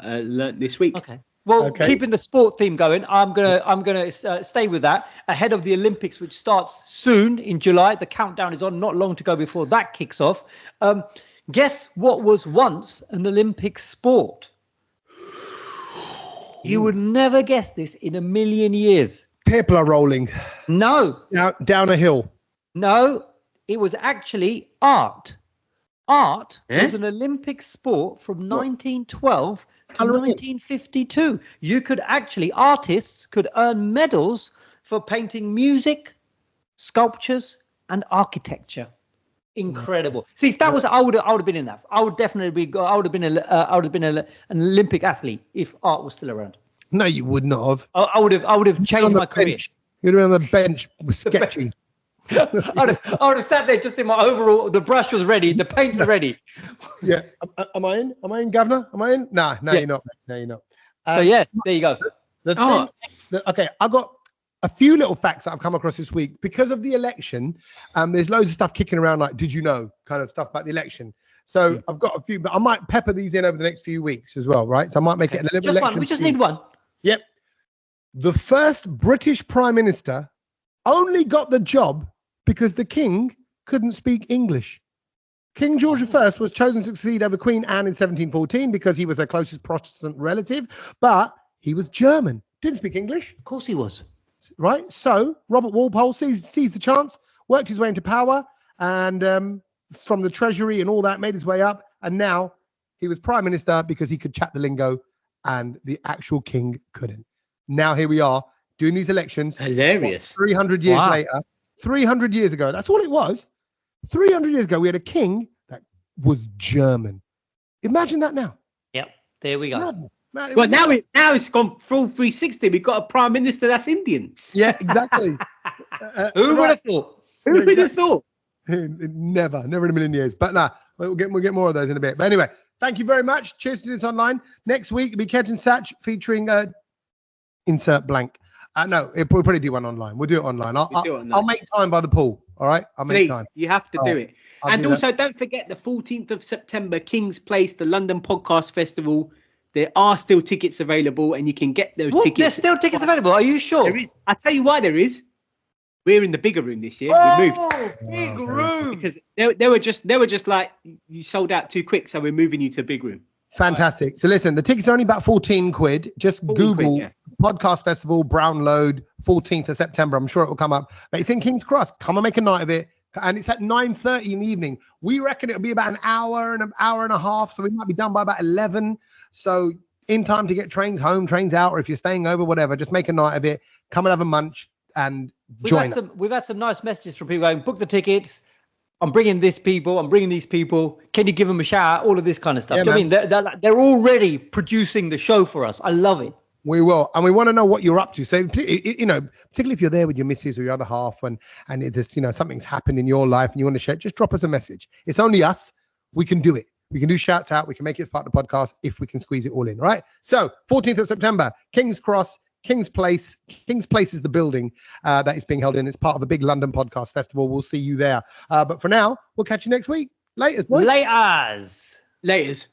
S3: I learned this week.
S2: Okay. Well, keeping the sport theme going, I'm gonna stay with that ahead of the Olympics, which starts soon in July. The countdown is on, not long to go before that kicks off. Guess what was once an Olympic sport? You would never guess this in a million years.
S1: People are rolling.
S2: No.
S1: Down a hill.
S2: No, it was actually art. Art was an Olympic sport from 1912 to 1952. Artists could earn medals for painting music, sculptures, and architecture. Incredible. See, if that was, I would have been in that. I would definitely be. I would have been an Olympic athlete if art was still around.
S1: No, you would not have.
S2: I would have changed my career.
S1: You'd have been on the bench sketching.
S2: I would have sat there just in my overall. The brush was ready. The paint's ready.
S1: Yeah. Am I in? Am I in, Governor? Am I in? No, you're not. No, you're not.
S2: So there you go.
S1: Okay, I got a few little facts that I've come across this week because of the election. There's loads of stuff kicking around, like did you know kind of stuff about the election. So I've got a few, but I might pepper these in over the next few weeks as well, right? So I might make it a little bit election.
S2: We just need one.
S1: Yep. The first British Prime Minister only got the job because the King couldn't speak English. King George I was chosen to succeed over Queen Anne in 1714 because he was her closest Protestant relative, but he was German, didn't speak English.
S2: Of course he was.
S1: Right, so Robert Walpole seized the chance, worked his way into power, and from the treasury and all that, made his way up, and now he was prime minister because he could chat the lingo, and the actual king couldn't. Now here we are doing these elections.
S3: Hilarious.
S1: 300 years later, 300 years ago, that's all it was. 300 years ago, we had a king that was German. Imagine that now.
S2: Yep, there we go.
S3: Well, now it's gone full 360. We've got a prime minister that's Indian.
S1: Yeah, exactly.
S2: Who would have thought?
S3: Who would have thought?
S1: Never in a million years. But we'll get more of those in a bit. But anyway, thank you very much. Cheers to this online. Next week it'll be Kent and Satch featuring insert blank. No, we'll probably do one online. We'll do it online. I'll make time by the pool. All right, I'll make time.
S3: You have to do it. And also, don't forget the 14th of September, King's Place, the London Podcast Festival. There are still tickets available, and you can get those tickets.
S2: There's still tickets available. Are you sure?
S3: There is. I tell you why there is. We're in the bigger room this year. We moved.
S2: Big room.
S3: Because they were just like, you sold out too quick, so we're moving you to a big room.
S1: Fantastic. Right. So listen, the tickets are only about 14 quid. Just Google Podcast Festival, Brownload, 14th of September. I'm sure it will come up. But it's in King's Cross. Come and make a night of it. And it's at 9:30 in the evening. We reckon it'll be about an hour and a half. So we might be done by about 11. So in time to get trains home, trains out, or if you're staying over, whatever, just make a night of it. Come and have a munch and join us.
S2: We've had some nice messages from people going, book the tickets. I'm bringing these people. Can you give them a shout out? All of this kind of stuff. Yeah, I mean, they're already producing the show for us. I love it.
S1: We will. And we want to know what you're up to. So, particularly if you're there with your missus or your other half and it's just, something's happened in your life and you want to share, just drop us a message. It's only us. we can do it. We can do shouts out. We can make it as part of the podcast if we can squeeze it all in. All right. So 14th of September, King's Cross, King's Place. King's Place is the building that is being held in. It's part of a big London podcast festival. We'll see you there. But for now, we'll catch you next week. Laters, boys.
S2: Laters.
S3: Laters.